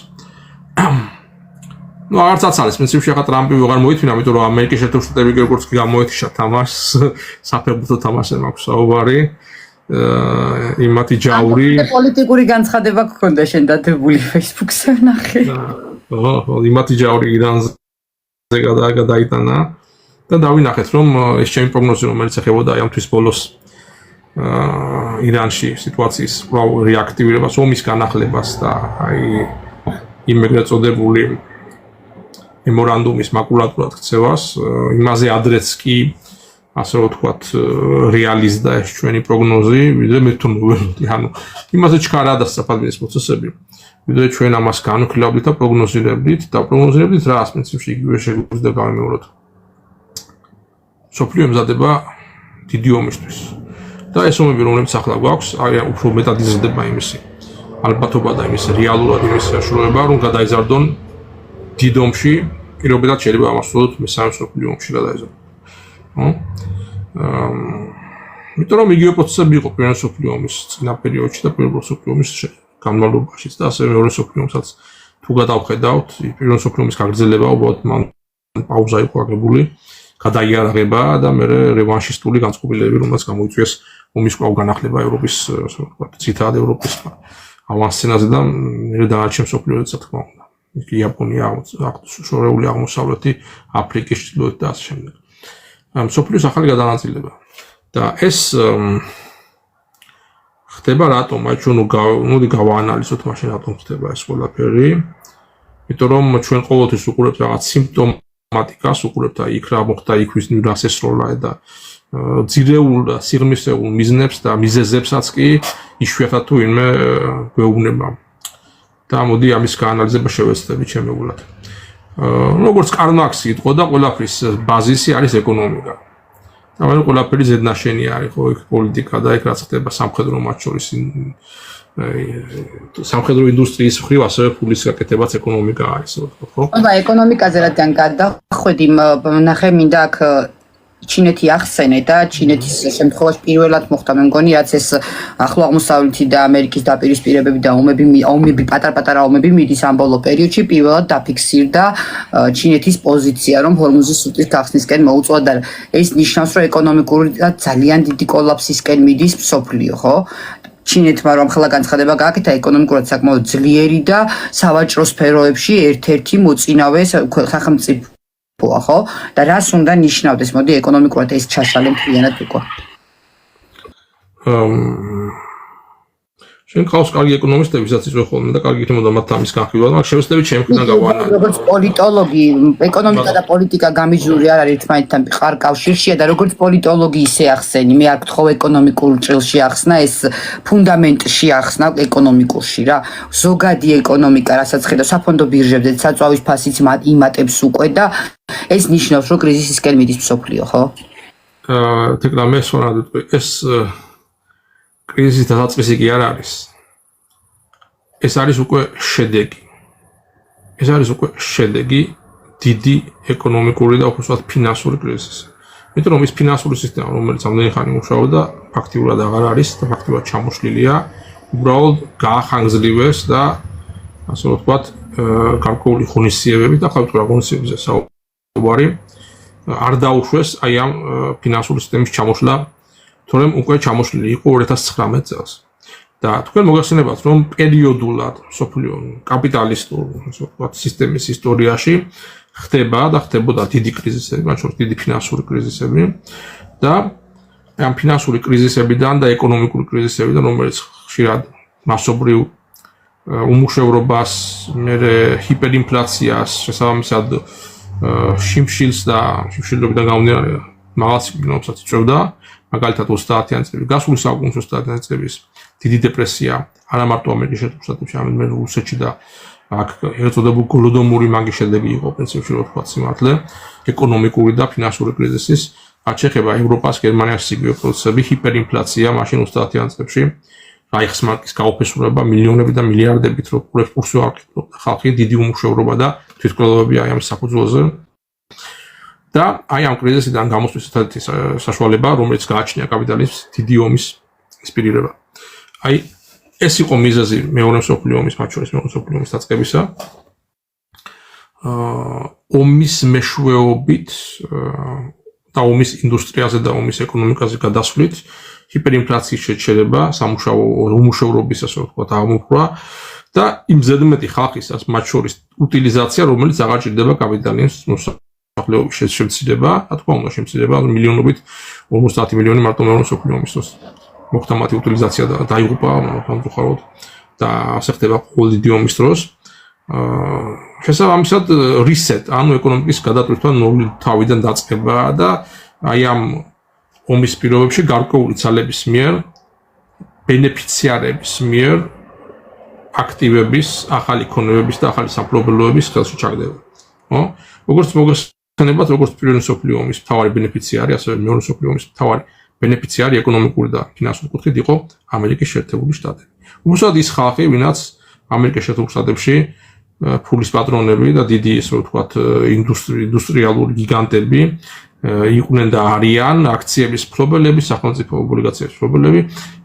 Ну, არც აცალეს, პრინციპში ახლა ტრამპი ვეღარ მოითმინა, იმიტომ რომ ამერიკის შეერთებული შტატები როგორც კი გამოეთიშა თამაშს, საფეხბურთო თამაშზე მაქვს საუბარი. იმათი ჯაური პოლიტიკური განცხადება გქონდა შენ დადებული Facebook-ზე ნახე. იმათი ჯაური ირანზე გადაიტანა და დავინახეთ რომ ეს ჩემი პროგნოზი რომელიც ეხებოდა ამ თვის ბოლოს ირანში სიტუაციის რეაქტივირებას, ომის განახლებას და აი იმ ეგრეთ წოდებული მემორანდუმის მაკულატურად ქცევას, იმაზე ადრეც კი ასე ვთქვათ რეალიზდა ეს ჩვენი პროგნოზი, ვიდრე მე თვითონ მოვერდი, ანუ იმაზე ჩქარა დასწაფადმის პროცესები. ვიდრე ჩვენ ამას განვქილავდით და პროგნოზირებდით რას პრინციპში იგივე შეგვიძლია გავიმეოროთ. სოფლიო ემზადება დიდი ომისთვის. და ეს ომები რომლებიც ახლა გვაქვს, აი უფრო მეტად იზრდება იმისი ალბათობა და იმისი რეალურად იმისი საშუალება, რომ გადაიზარდონ დიდ ომში, პირობითად შეიძლება ამას ვთქვათ მესამე სოფლიო ომში გადაიზარდონ. იმიტომ რომ იგივე პროცესები იყო პირველი სოფლიო ომის წინა პერიოდში და პირველი სოფლიო ომის განმავლობაშიც და ასევე მეორე სოფლიო ომსაც თუ გადავხედავთ, პირველი სოფლიო ომის გაგრძელება უბრალოდ მან პაუზა იყო აგებული, გადაიარაღება და მე რევანშისტული განწყობილები, რომელსაც გამოიწვიეს ომის კვლავ განახლება ევროპის, ასე ვთქვათ, ცითად ევროპის ავანსცენაზე და მე დანარჩენ სოფლიოზე თქმა უნდა. იაპონია, შორეული აღმოსავლეთი, აფრიკის ჩრდილოეთ და ასე შემდეგ. სოფლიოს ახალი გადანაწილება. და ეს ხდება რატომ? აი ჩვენ მოდი გავაანალიზოთ მაშინ რატომ ხდება ეს ყველაფერი. იმიტომ რომ ჩვენ ყოველთვის უყურებთ რაღაც სიმპტომატიკას, უყურებთ აი იქ რა მოხდა, იქ ვის რას ესროლა და ძირეულ და სიღრმისეულ მიზნებს და მიზეზებსაც კი იშვიათად თუ ვინმე გვეუბნება. და მოდი ამის გაანალიზება შევეცდები ჩემეგულად. როგორც კარლ მარქსი იტყოდა და ყველაფრის ბაზისი არის ეკონომიკა. ამიტომ ყველაფერი ზედნაშენი არის, ხო, იქ პოლიტიკა და იქ რაც ხდება სამხედრო მათ შორის სამხედრო ინდუსტრიის მხრივ ასევე ფულის გაკეთებაც ეკონომიკა არის, ხო? აბა ეკონომიკაზე რადგან გადახვედი, ნახე მინდა აქ ჩინეთი ახსენე და ჩინეთის შემთხვევაში პირველად მოხდა მე მგონი რაც ეს ახლო აღმოსავლეთი და ამერიკის დაპირისპირებები და ომები პატარ-პატარა ომები მიდის ამ ბოლო პერიოდში პირველად დაფიქსირდა ჩინეთის პოზიცია რომ ჰორმუზის სრუტის გახსნისკენ მოუწოდა და ეს ნიშნავს რომ ეკონომიკური და ძალიან დიდი კოლაფსისკენ მიდის მსოფლიო, ხო? ჩინეთმა რომ ახლა განცხადება გააკეთა ეკონომიკურად საკმაოდ ძლიერი და სავაჭრო სფეროებში ერთ-ერთი მოწინავე სახელმწიფო ხო? და რას უნდა ნიშნავდეს? მოდი ეკონომიკურად ეს ჩასალე მთლიანად უკვე. შენ ყავს კარგი ეკონომისტები, ვისაც იწვევ ხოლმე და კარგი თემოდა მათ ამის განხილვა, მაგრამ შევეცდები ჩემი მხრიდან გავაანალიზო. როგორც პოლიტოლოგი, ეკონომიკა და პოლიტიკა გამიჯური არ არის ერთმანეთთან ყარ კავშირშია და როგორც პოლიტოლოგი ისე ახსენი, მე აქ თხოვ ეკონომიკურ ჭრილში ახსნა, ეს ფუნდამენტში ახსნა ეკონომიკურში რა. ზოგადი ეკონომიკა, რასაც ხედავ საფონდო ბირჟებზე, საწვავის ფასიც იმატებს უკვე და ეს ნიშნავს, რომ კრიზისისკენ მიდის მსოფლიო, ხო? თქმა მე სწორად ეს კრიზისის დასაწყისი კი არ არის. ეს არის უკვე შედეგი. ეს არის უკვე შედეგი დიდი ეკონომიკური და უბრალოდ ფინანსური კრიზისის. იმიტომ რომ ის ფინანსური სისტემა, რომელიც ამდენი ხანი მუშაობდა, ფაქტიურად აღარ არის და ფაქტიურად ჩამოშლილია, უბრალოდ გაახანგრძლივეს და ასე ვთქვათ, გარკვეული ღონისძიებებით და ხალხურ ღონისძიებებზე საუბარი არ დაუშვეს აი ამ ფინანსური სისტემის ჩამოშლა, თორემ უკვე ჩამოშლილი იყო 2019 წელს. და თქვენ მოგახსენებათ, რომ პერიოდულად სოფლიო კაპიტალისტურ სისტემის ისტორიაში ხდება და ხდებოდა დიდი კრიზისები, მათ შორის დიდი ფინანსური კრიზისები და ამ ფინანსური კრიზისებიდან და ეკონომიკური კრიზისებიდან, რომელიც ხშირად მასობრივ უმუშევრობას, ჰიპერინფლაციას, შესაბამისად შიმშილს და შიმშილობიდან გამომდინარე მაღალ სიკვდილობასაც იწვევდა, მაგალითად 30-იანი წლების, გასული საუკუნის 30-იანი წლების დიდი დეპრესია, არა მარტო ამერიკის შეერთებულ შტატებში, არამედ რუსეთში და აქ ერთწოდებული გოლოდომური მაგის შედეგი იყო პრინციპში რო ვთქვათ სიმართლე, ეკონომიკური და ფინანსური კრიზისის, რაც შეეხება ევროპას, გერმანიაში იგივე პროცესები, ჰიპერინფლაცია, მაშინ 30-იან წლებში, რაიხსმარკის გაოფესურება მილიონები და მილიარდებით რო კურსზე ახდენდა ხალხი, დიდი უმუშევრობა და თვითმკვლელობები აი ამ საფუძველზე და აი ამ კრიზისიდან გამოსვლის ერთადერთი საშუალება, რომელიც გააჩნია კაპიტალიზმს დიდი ომის ინსპირირება. აი ეს იყო მიზეზი მეორე მსოფლიო ომის, მათ შორის მეორე მსოფლიო ომის დაწყებისა. ომის მეშვეობით და ომის ინდუსტრიაზე და ომის ეკონომიკაზე გადასვლით ჰიპერინფლაციის შეჩერება, სამუშაო უმუშევრობის ასე ვთქვათ აღმოფხვრა და იმ ზედმეტი ხალხის მათ შორის უტილიზაცია, რომელიც აღარ ჭირდება კაპიტალიზმის მოსახლეობის შემცირება, რა თქმა უნდა შემცირება მილიონობით 50 მილიონი მარტო მეორე მსოფლიო ომის დროს მოხდა მათი უტილიზაცია და დაიღუპა სამწუხაროდ და ასე ხდება ყოველ დიდი ომის დროს. შესაბამისად reset, ანუ ეკონომიკის გადატვირთვა ნული თავიდან დაწყება და აი ამ ომის პირობებში გარკვეული ძალების მიერ, ბენეფიციარების მიერ აქტივების, ახალი ქონებების და ახალი სამფლობელოების ხელში ჩაგდება. ხო? როგორც მოგესალმებათ, როგორც პირველი მსოფლიო ომის მთავარი ბენეფიციარი, ასევე მეორე მსოფლიო ომის მთავარი ბენეფიციარი ეკონომიკური და ფინანსური კუთხით იყო ამერიკის შეერთებული შტატები. უბრალოდ ის ხალხი, ვინაც ამერიკის შეერთებულ შტატებში ფულის პატრონები და დიდი ესე ვთქვათ ინდუსტრიალური გიგანტები იყვნენ და არიან აქციების მფლობელები, სახელმწიფო ობლიგაციების მფლობელები.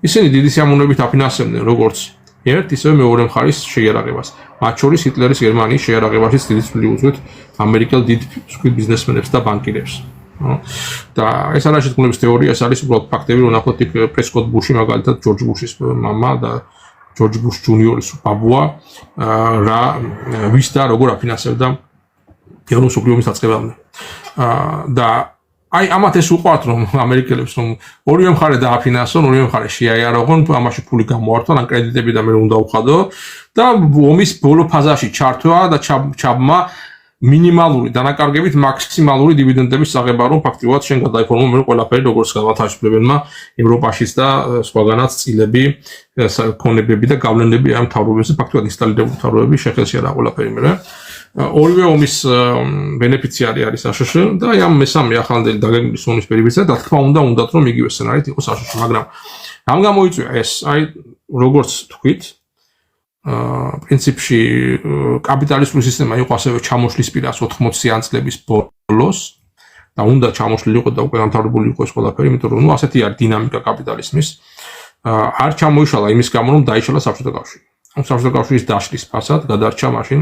ისინი დიდი სიამოვნებით აფინანსებდნენ როგორც ერთ ისევე მეორე მხარის შეიარაღებას. მათ შორის ჰიტლერის გერმანიის შეიარაღებაშიც დიდი წვლილი უძღვით ამერიკელ დიდ ბიზნესმენებს და ბანკირებს. და ეს არ არის შეთქმულების თეორია, ეს არის უბრალოდ ფაქტები, რომ ნახოთ იქ პრესკოტ ბუში მაგალითად ჯორჯ ბუშის მამა და ჯორჯ ბუშ ჯუნიორის ბაბუა რა ვის და როგორ აფინანსებდა მეორე მსოფლიო ომის დაწყებამდე. და აი ამათ ეს უყვართ რომ ამერიკელებს რომ ორივე მხარე დააფინანსონ, ორივე მხარე შეაიარაღონ, ამაში ფული გამოართონ, ან კრედიტები და მე უნდა უხადო და ომის ბოლო ფაზაში ჩართვა და ჩაბმა მინიმალური დანაკარგებით მაქსიმალური დივიდენდების აღება, რომ ფაქტიურად შენ გადაიფორმო მე ყველაფერი როგორც გავათაშფლებენმა ევროპაშიც და სხვაგანაც წილები, ქონებები და გავლენები ამ მთავრობებზე ფაქტიურად ინსტალირებული მთავრობები შეხელში არა ყველაფერი მე. ორივე ომის ბენეფიციარი არის აშშ და აი ამ მესამე ახალგაზრდელი დაგეგმვის ომის პერიოდზე და თქმა უნდათ რომ იგივე სცენარით იყოს აშშ, მაგრამ რამ გამოიწვია ეს? აი როგორც თქვით პრინციპში კაპიტალისტური სისტემა იყო ასევე ჩამოშლის პირას 80-იან წლების ბოლოს და უნდა ჩამოშლილიყო და უკვე გამთავრებული იყო ეს ყველაფერი, იმიტომ რომ ასეთი არის დინამიკა კაპიტალიზმის. არ ჩამოიშალა იმის გამო რომ დაიშალა საბჭოთა კავშირი. საბჭოთა კავშირის დაშლის ფასად გადარჩა მაშინ,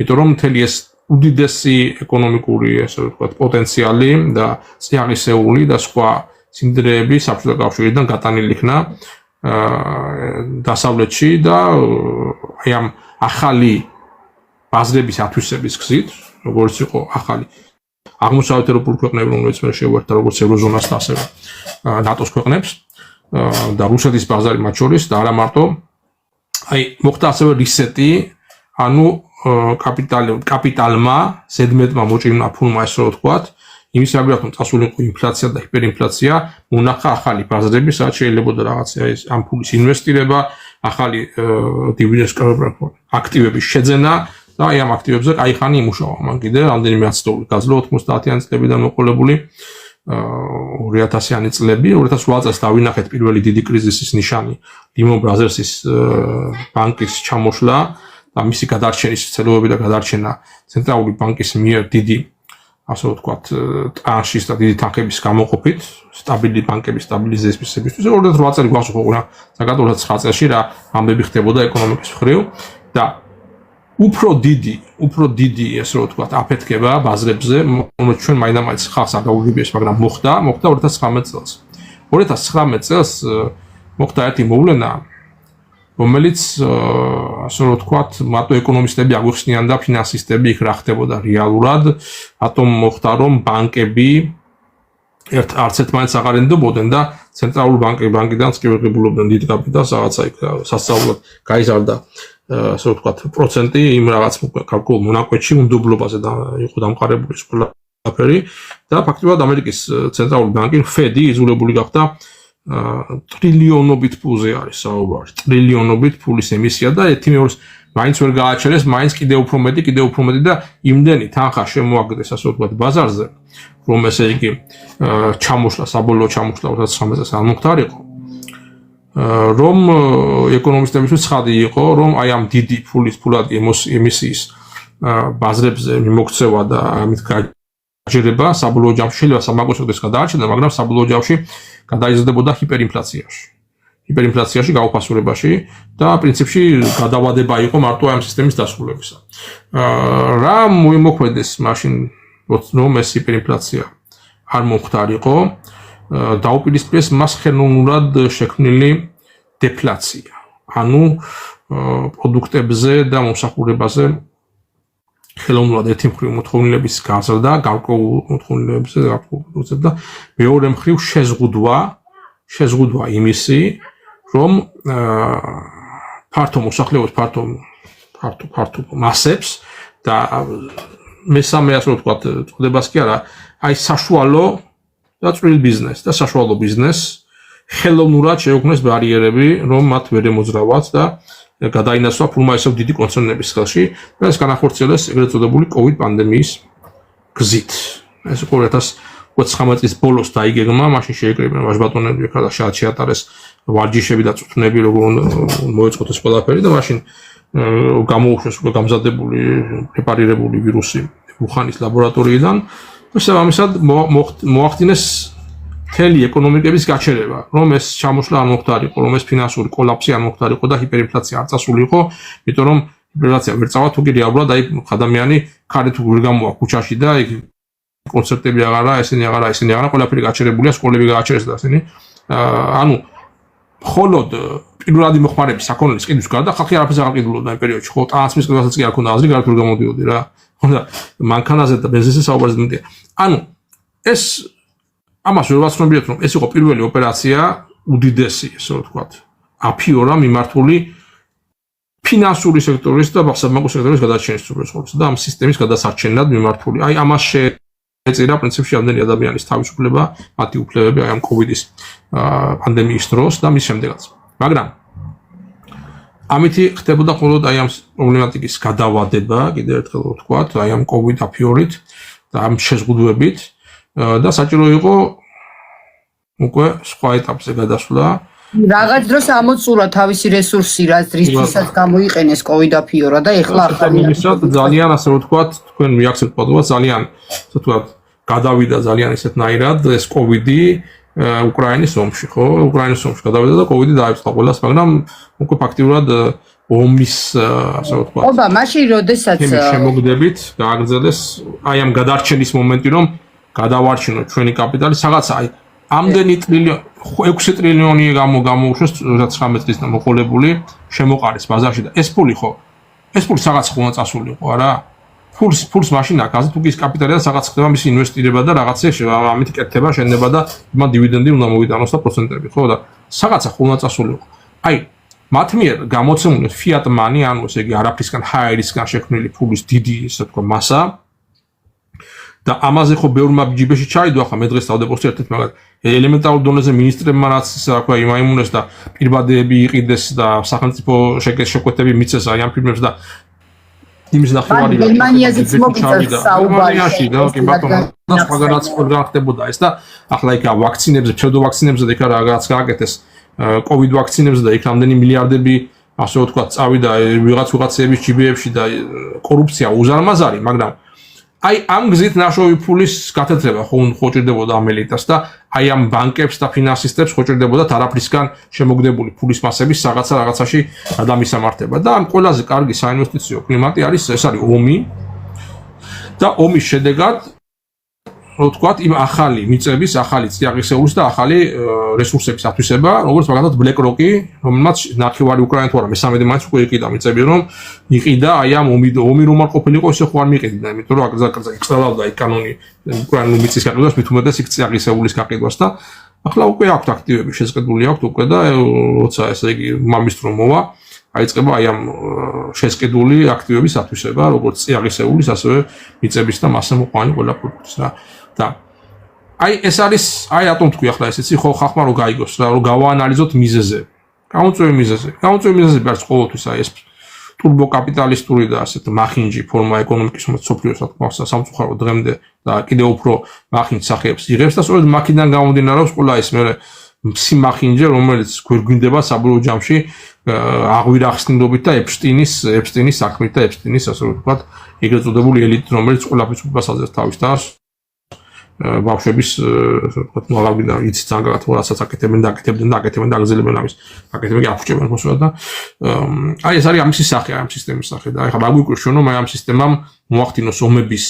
იმიტომ რომ მთელი ეს უდიდესი ეკონომიკური ასე ვთქვათ პოტენციალი და წიაღისეული და სხვა სიმდიდრეები საბჭოთა კავშირიდან გატანილი იქნა დასავლეთში და აი ამ ახალი ბაზრების ათვისების გზით, როგორც იყო ახალი აღმოსავლეთ ევროპული ქვეყნები, რომელიც მე შევერთდა როგორც ევროზონას და ასევე ნატოს ქვეყნებს და რუსეთის ბაზარი მათ შორის და არა მარტო აი მოხდა ასევე რისეტი, ანუ კაპიტალმა, ზედმეტმა მოჭირმა ფულმა ესე რომ ვთქვათ, იმის რაბიათ რომ წასულიყო ინფლაცია და ჰიპერინფლაცია, მონახა ახალი ბაზრები, სადაც შეიძლებოდა რაღაცა ეს ამ ფულის ინვესტირება, ახალი დივიდენდების აქტივების შეძენა და აი ამ აქტივებზე კაი ხანი იმუშავა. მან კიდე რამდენიმე ათწლეული გაძლო 90-იანი წლებიდან მოყოლებული 2000-იანი წლები, 2008 წელს დავინახეთ პირველი დიდი კრიზისის ნიშანი, Lehman Brothers-ის ბანკის ჩამოშლა და მისი გადარჩენის ცდილობები და გადარჩენა ცენტრალური ბანკის მიერ დიდი ასე ვთქვათ, ტრანშის და დიდი თანხების გამოყოფით, სტაბილი ბანკების სტაბილიზაციისათვის 2008 წელი გვახსოვს ხო რა, საკათ 2009 წელში რა ამბები ხდებოდა ეკონომიკის მხრივ და უფრო დიდი ასე ვთქვათ, აფეთქება ბაზრებზე, რომელიც ჩვენ მაინდა-მაინც ხალხს არ გაუგებიეს, მაგრამ მოხდა 2019 წელს. 2019 წელს მოხდა ერთი მოვლენა, რომელიც ასე ვთქვათ, მარტო ეკონომისტები აგვიხსნიან და ფინანსისტები იქ რა ხდებოდა რეალურად, რატომ მოხდა რომ ბანკები არც ერთმანეთს აღარ ენდობოდნენ და ცენტრალური ბანკიდანაც კი ვიღებულობდნენ დიდ კაპიტალს, რაღაცა იქ სასწაულად გაიზარდა ასე ვთქვათ, პროცენტი იმ რაღაც გარკვეულ მონაკვეთში უნდობლობაზე და იყო დამყარებული ყველაფერი და ფაქტობრივად ამერიკის ცენტრალური ბანკი ფედი იძულებული გახდა ტრილიონობით ფულზე არის საუბარი, ტრილიონობით ფულის ემისია და ერთი მეორეს მაინც ვერ გააჩერეს, მაინც კიდევ უფრო მეტი და იმდენი თანხა შემოაგდეს ასე ვთქვათ ბაზარზე, რომ ესე იგი ჩამოშლა, საბოლოო ჩამოშლა 2019 წელს არ მომხდარიყო. რომ ეკონომისტებისთვის ცხადი იყო, რომ აი ამ დიდი ფულადი ემისიის ბაზრებზე მიმოქცევა და ამით ჯერება საბოლოო ჯამში შეიძლება სამაგოსოდეს გადაარჩენა, მაგრამ საბოლოო ჯამში გადაიზრდებოდა ჰიპერინფლაციაში. ჰიპერინფლაციაში გაუფასურებაში და პრინციპში გადავადება იყო მარტო ამ სისტემის დასრულებისა. რა მოიმოქმედეს მაშინ რომ ეს ჰიპერინფლაცია არ მომხდარიყო, დაუპირისპირეს მას ხელოვნურად შექმნილი დეფლაცია. ანუ პროდუქტებზე და მომსახურებაზე ხელოვნურად ერთი მხრივ მოთხოვნილების გაზრდა, გარკვეულ მოთხოვნილებებზე და მეორე მხრივ შეზღუდვა იმისი, რომ ფართო მოსახლეობის ფართო მასებს და მესამე ასე რომ ვთქვათ, წოდებას კი არა, აი საშუალო და წვრილ ბიზნესს და საშუალო ბიზნესს ხელოვნურად შეუქმნეს ბარიერები, რომ მათ ვერ ემოძრავათ და გადაინაცვლა ფულმა ისევ დიდი კონცერნების ხელში და ეს განახორციელეს ეგრეთ წოდებული COVID პანდემიის გზით. ეს 2019 წლის ბოლოს დაიგეგმა, მაშინ შეიკრიბნენ ვაჟბატონები ხა და შეატარეს ვარჯიშები და წვრთნები, როგორ მოეწყოთ ეს ყველაფერი და მაშინ გამოუშვეს უკვე გამზადებული, პრეპარირებული ვირუსი უხანის ლაბორატორიიდან და შესაბამისად მოახდინეს მთელი ეკონომიკების გაჩერება, რომ ეს ჩამოშლა არ მოხდარიყო, რომ ეს ფინანსური კოლაფსი არ მოხდარიყო და ჰიპერინფლაცია არ წასულიყო, იმიტომ რომ ჰიპერინფლაცია ვერ წავა თუ კი რეალურად აი ადამიანი ქარით ვერ გამოვა ქუჩაში და იქ კონცერტები აღარა, ესენი აღარა, ყველაფერი გაჩერებულია, სკოლები გააჩერეს და ესენი. ანუ მხოლოდ პირველადი მოხმარების საქონლის ყიდვის გარდა ხალხი არაფერს არ ყიდულობდა იმ პერიოდში, ხო, ტანსმის ყიდვასაც კი არ ქონდა აზრი, გარკვეულ გამოდიოდი რა. ხონდა მანქანაზე და ბენზინზე საუბარზე მეტია. ანუ ეს ამას ვერ ვაცნობიერთ, რომ ეს იყო პირველი ოპერაცია უდიდესი, ესე რომ ვთქვათ, აფიორა მიმართული ფინანსური სექტორის და საბანკო სექტორის გადაარჩენის უბრალოდ და ამ სისტემის გადასარჩენად მიმართული. აი ამას ეწირა პრინციპში ამდენი ადამიანის თავისუფლება, მათი უფლებები აი ამ COVID-ის პანდემიის დროს და მის შემდეგაც. მაგრამ ამითი ხდებოდა მხოლოდ აი ამ პრობლემატიკის გადავადება, კიდევ ერთხელ ვთქვათ, აი ამ COVID აფიორით და ამ შეზღუდვებით და საჭირო იყო უკვე სხვა ეტაპზე გადასვლა. რაღაც დროს ამოწურა თავისი რესურსი, რისთვისაც გამოიყენეს COVID აფიორა და ეხლა ძალიან ასე ვთქვათ, თქვენ მიაქცევთ პოდკასტს, ძალიან ასე ვთქვათ, გადავიდა ძალიან ისეთნაირად ეს COVID-ი უკრაინის ომში, ხო? უკრაინის ომში გადავიდა და COVID-ი დაიწყო ყველას, მაგრამ უკვე ფაქტიურად ომის ასე ვთქვათ. ობა, მაშინ როდესაც შემოგდებით, გააგრძელეს აი ამ გადარჩენის მომენტი, რომ გადავარჩინოთ ჩვენი კაპიტალი, რაღაცა აი ამდენი ტრილიონი 6 ტრილიონი გამოუშვეს 2019 წლის მოყოლებული შემოყარეს ბაზარში და ეს ფული ხო? ეს ფული რაღაც ხონა წასულიყო, არა? ფულს მაშინ აკაზე თუ ის კაპიტალი და რაღაც ხდება მისი ინვესტირება და რაღაცე ამით კეთდება, შენდება და იმან დივიდენდი უნდა მოვიტანოს და პროცენტები, ხო და რაღაცა ხონა წასულიყო. აი მათ მიერ გამოცემული fiat money, ანუ ესე იგი არაფრისგან ჰაერისგან შექმნილი ფულის დიდი ესე თქვა მასა და ამაზე ხო ბევრმა ჯიბეში ჩაიდო, ახლა მე დღეს დავდებოს ერთ-ერთ მაგათ ელემენტარულ დონეზე ministrებმა რაც თქვა იმაიმუნეს და პირბადეები იყიდეს და სახელმწიფო შეკვეთები მიცეს აი ამ ფილმებს და იმის ნახევარი გერმანიაზეც მოგიწევს საუბარი და კი ბატონო და სხვაგანაც პროგრამა ხდებოდა ეს და ახლა იქ ვაქცინებზე, ფსევდოვაქცინებზე და იქ რაღაც გააკეთეს COVID ვაქცინებზე და იქ რამდენი მილიარდები ასე ვთქვათ წავიდა ვიღაცების ჯიბეებში და კორუფცია უზარმაზარი, მაგრამ აი ამ გზით ნაშოვი ფულის გათეთრება ხო ჭირდებოდა ამ ელიტას და აი ამ ბანკებს და ფინანსისტებს ხო ჭირდებოდა არაფრისგან შემოგდებული ფულის მასების რაღაცაში გადამისამართება და ამ ყველაზე კარგი საინვესტიციო კლიმატი არის ეს არის ომი და ომის შედეგად რო ვთქვათ იმ ახალი მიწების, ახალი წიაღისეულის და ახალი რესურსების ათვისება, როგორც მაგალითად BlackRock-ი, რომელმაც ნახევარი უკრაინა თუ არა მესამედი მაინც უკვე იყიდა მიწები, რომ იყიდა აი ამ ომი რომ არ ყოფილიყო, ისე ხო არ მიყიდდა, იმიტომ რომ აკრძალავდა აი კანონი უკრაინული მიწის გაყიდვას, მით უმეტეს იქ წიაღისეულის გაყიდვას და ახლა უკვე აქვთ აქტივები შეზღუდული აქვთ უკვე და როცა ესე იგი მამის დრო მოვა, აიწყება აი ამ შეზღუდული აქტივების ათვისება, როგორც წიაღისეულის, ასევე მიწების და მასზე მოყვანი ყველა პროდუქტის რა. და აი ეს არის აი რატომ თქვი ახლა ესეცი ხო ხახმა რო გაიგოს რა რომ გავაანალიზოთ მიზეზზე. გამოწვევი მიზეზები არის ყოველთვის აი ეს ტურბო კაპიტალისტური და ასეთ მახინჯი ფორმა ეკონომიკის სოფლიოს რა თქმა უნდა სამწუხარო დღემდე და კიდევ უფრო მახინჯ სახეებს იღებს და სწორედ მაქედან გამომდინარეობს ყველა ეს მე სიმახინჯე რომელიც გვერგვინდება საბოლოო ჯამში აღვირახსნილობით და ეპშტინის საქმით და ეპშტინის ასე ვთქვათ ეგრეთ წოდებული ელიტ რომელიც ყველაფერს უპასალზეს თავის თავს ბავშვების ვთქვათ მაღალბინა იცით ზანგად რასაც აკეთებენ და აგზელებენ ამის აკეთებენ აფუჭებენ მოსულად და აი ეს არის ამის სახე ამ სისტემის სახე და ეხლა რა გვიკვირს ჩვენ რომ აი ამ სისტემამ მოახდინოს ომების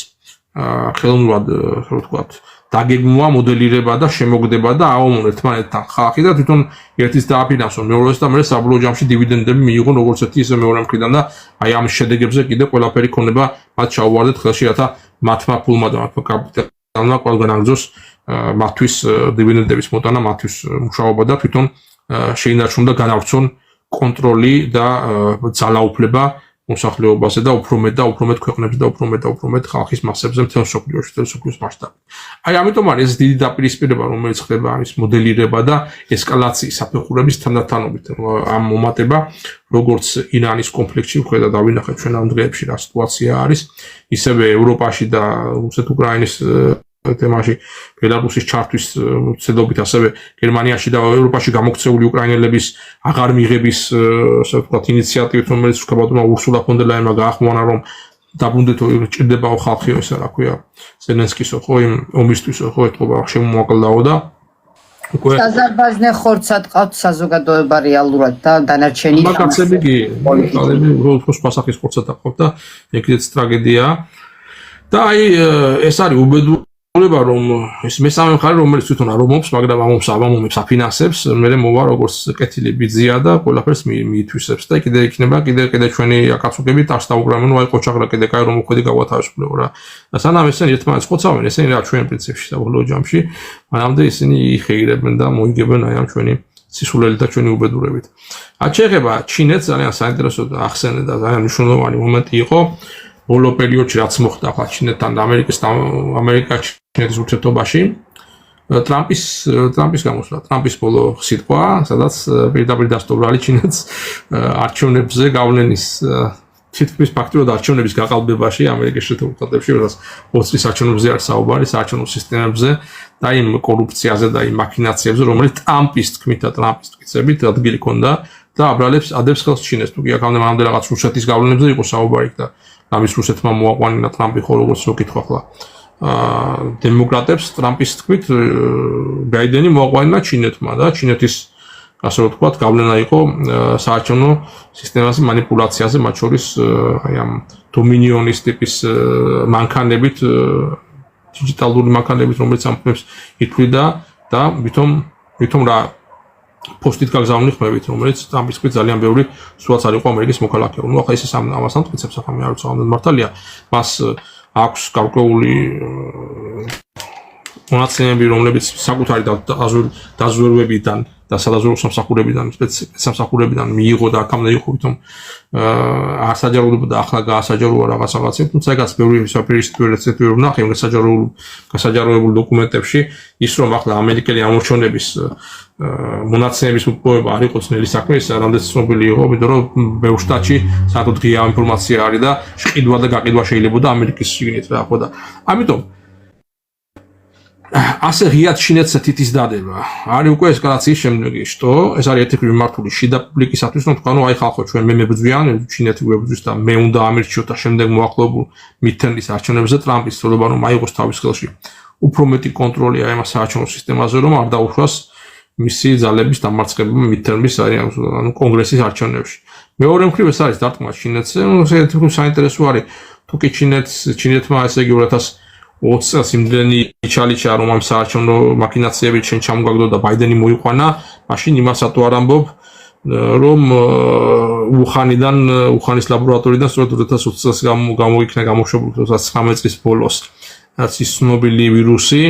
ხელოვნურად ვთქვათ დაგეგმვა მოდელირება და შემოგდება და აომონ ერთმანეთთან ხალხი და თვითონ ერთის დააფინანსო მეორეს და მეორე საბოლოო ჯამში დივიდენდები მიიღონ როგორც ერთი ისე მეორე მხრიდან და აი ამ შედეგებზე კიდე ყველაფერი ქონება მათ ჩაუვარდეთ ხელში რათა მათმა ფულმა და მათმა კაპიტალმა ყველგან აგზოს მათთვის დივიდენდების მოტანა მათთვის მუშაობა და თვითონ შეინარჩუნონ და განავრცონ კონტროლი და ძალაუფლება მოსახლეობაზე და უფრო მეტ ქვეყნებზე და უფრო მეტ ხალხის მასებზე მთელ მსოფლიოს მასშტაბით. აი ამიტომ არის ეს დიდი დაპირისპირება რომელიც ხდება ამის მოდელირება და ესკალაციის საფეხურების თანდათანობით ამ მომატება როგორც ირანის კონფლიქტში ვხედავ და ვინახეთ ჩვენ ამ დღეებში რა სიტუაცია არის ისევე ევროპაში და რუსეთ-უკრაინის თემაში ბელარუსის ჩართვის ცდობით ასევე გერმანიაში და ევროპაში გამოქცეული უკრაინელების აღარ მიღების ასე ვთქვათ ინიციატივით რომელიც ვქებადურმა ურსულა ფონ დერ ლაინმა გაახმოვანა რომ დაბრუნდეთო ჭირდებაო ხალხიო ესა რა ქვია ზელენსკისო ხო იმ ომისთვის ხო ეთყობა შემოაკლდაო და უკვე საზარბაზნე ხორცად ყავთ საზოგადოება რეალურად და დანარჩენი მაგაცები კი უფრო პასახის ხორცად ყავთ და ეგრეც ტრაგედია და აი ეს არის უბედურება რომ ეს მესამე მხარე რომელიც თვითონ არ ომობს მაგრამ ამომებს აფინანსებს მე მოვა როგორც კეთილი ბიძია და ყველაფერს მიითვისებს და კიდე იქნება კიდე ჩვენი აკაცუკებით არც დაუგრამენ აი ყოჩაღრა კიდე კაი რომ მოხვედი გავათავისუფლებო რა და სანამ ესენი ერთმანეთს ხოცავენ ესენი რა ჩვენ პრინციპში საბოლოო ჯამში მანამდე ისინი იხეირებენ და მოიგებენ აი ამ ჩვენი სისულელი და ჩვენი უბედურებით რაც შეეხება ჩინეთს ძალიან საინტერესო ახსენე და ძალიან მნიშვნელოვანი მომენტი იყო ბოლო პერიოდში რაც მოხდა ახლა ჩინეთთან და ამერიკა-ჩინეთის ურთიერთობაში ტრამპის გამოსვლა ტრამპის ბოლო სიტყვა სადაც პირდაპირ დასტობრალი ჩინეთს არჩევნებზე გავლენის თითქმის ფაქტურად არჩევნების გაყალბებაში ამერიკის შეერთებულ შტატებში როდესაც ოცრის არჩევნებზე არის საუბარი საარჩევნო სისტემებზე და იმ კორუფციაზე და იმ მაქინაციებზე რომელიც ტრამპის თქმით და ტრამპის თქმით ადგილი ჰქონდა და ადებს ხელს ჩინეთს თუ კი აქამდე მანამდე რაღაც რუსეთის გავლენებზე იყო საუბარი და ამის რუსეთმა მოაყვანა ტრამპი ხო როგორც ვკითხვა ახლა დემოკრატებს ტრამპის თქმით ბაიდენი მოაყვანა ჩინეთმა და ჩინეთის ასე ვთქვათ გავლენა იყო საარჩევნო სისტემაზე манипуляციაზე მათ შორის აი ამ დომინიონის ტიპის მანქანებით დიჯიტალური მანქანებით რომელიც ამხნევს ითვლიდა და ვითომ რა პოსტით გაგზავნილი ხმებით რომელიც ტრამპის თქმით ძალიან ბევრი სულაც არ იყო ამერიკის მოქალაქე ნუ ახლა ეს ამასთან თვითებს ახლა მე არ ვიცი ამდენ მართალია მას აქვს გარკვეული მონაცემები რომლებიც საკუთარი დაზვერვებიდან და სადაზვერვო სამსახურებიდან მიიღო და აქამდე იყო თვითონ არ საჯაროდება და ახლა გაასაჯაროა რაღაცით თუმცა ეგაც ბევრი საპირისპიროებები რომ ნახე იმ გასაჯაროებულ დოკუმენტებში ის რომ ახლა ამერიკელი ამორჩევნების მონაცემების მოპოვება არ იყო ძნელი საქმე ის რამდენიც ცნობილი იყო იმიტომ რომ ბევრ შტატში საერთოდ ღია ინფორმაცია არის და შყიდვა და გაყიდვა შეიძლებოდა ამერიკის შიგნით რა ხო და ამიტომ ასე ღიად ჩინეთს თითის დადება არის უკვე ესკალაციის შემდეგი შტო ეს არის ერთი მიმართული შიდა პუბლიკისათვის რომ თქვა ნუ აი ხალხო ჩვენ მე მებრძვიან ჩინეთი გვებრძვის და მე უნდა ამერჩიოთ და შემდეგ მოახლოებულ მითერნის არჩევნებზე ტრამპის ცდილობა რომ აიღოს თავის ხელში უფრო მეტი კონტროლი აი ამ საარჩევნო სისტემაზე რომ არ დაუშვას მისი ძალების დამარცხება მითერნის ანუ კონგრესის არჩევნებში მეორე მხრივ ეს არის დარტყმა ჩინეთზე ნუ საინტერესო არის თუ კი ჩინეთმა ესე იგი 2020 წელს იმდენი ჩალიჩა რომ ამ საარჩევნო მაქინაციები ჩვენ ჩამოგაგდო და ბაიდენი მოიყვანა მაშინ იმასაც არ ამბობ რომ უხანის ლაბორატორიიდან სწორედ 2020 წელს გამოიქნა გამოშვებული 2019 წლის ბოლოს რაც ის ცნობილი ვირუსი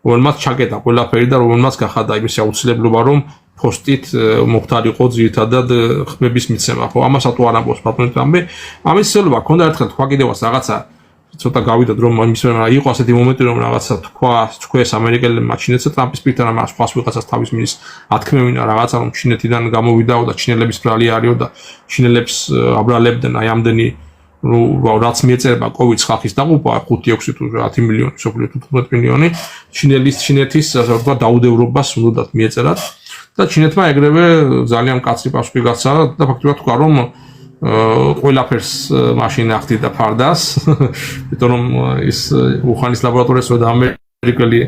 რომელმაც ჩაკეტა ყველაფერი და რომელმაც გახადა იმის აუცილებლობა რომ პოსტით მოხდარიყო ძირითადად ხმების მიცემა ხო ამასაც თუ არ ამბობს ბატონი ტრამპი ამის ცელობა ქონდა ერთხელ თქვა კიდევაც რაღაცა ცოტა გავიდოდ რომ იმის იყო ასეთი მომენტი რომ რაღაცა თქვეს ამერიკელებმა ჩინეთსა ტრამპის პირთან ამ სხვა ვიღაცას თავის მინის ათქმევინა რაღაცა რომ ჩინეთიდან გამოვიდაო და ჩინელების ბრალი არისო და ჩინელებს აბრალებდნენ აი ამდენი რაც მიეწერება კოვიდს ხალხის დაყოფა 5-6 თუ 10 მილიონი სოფლიო 15 მილიონი ჩინეთის ასე ვთქვათ დაუდევრობას უნდათ მიეწერათ და ჩინეთმა ეგრევე ძალიან კაცრი პასუხი გასცა და ფაქტობრივად თქვა რომ ყველაფერს მაშინ ახდიდა ფარდას იმიტომ რომ ის უხანის ლაბორატორიას და ამერიკელი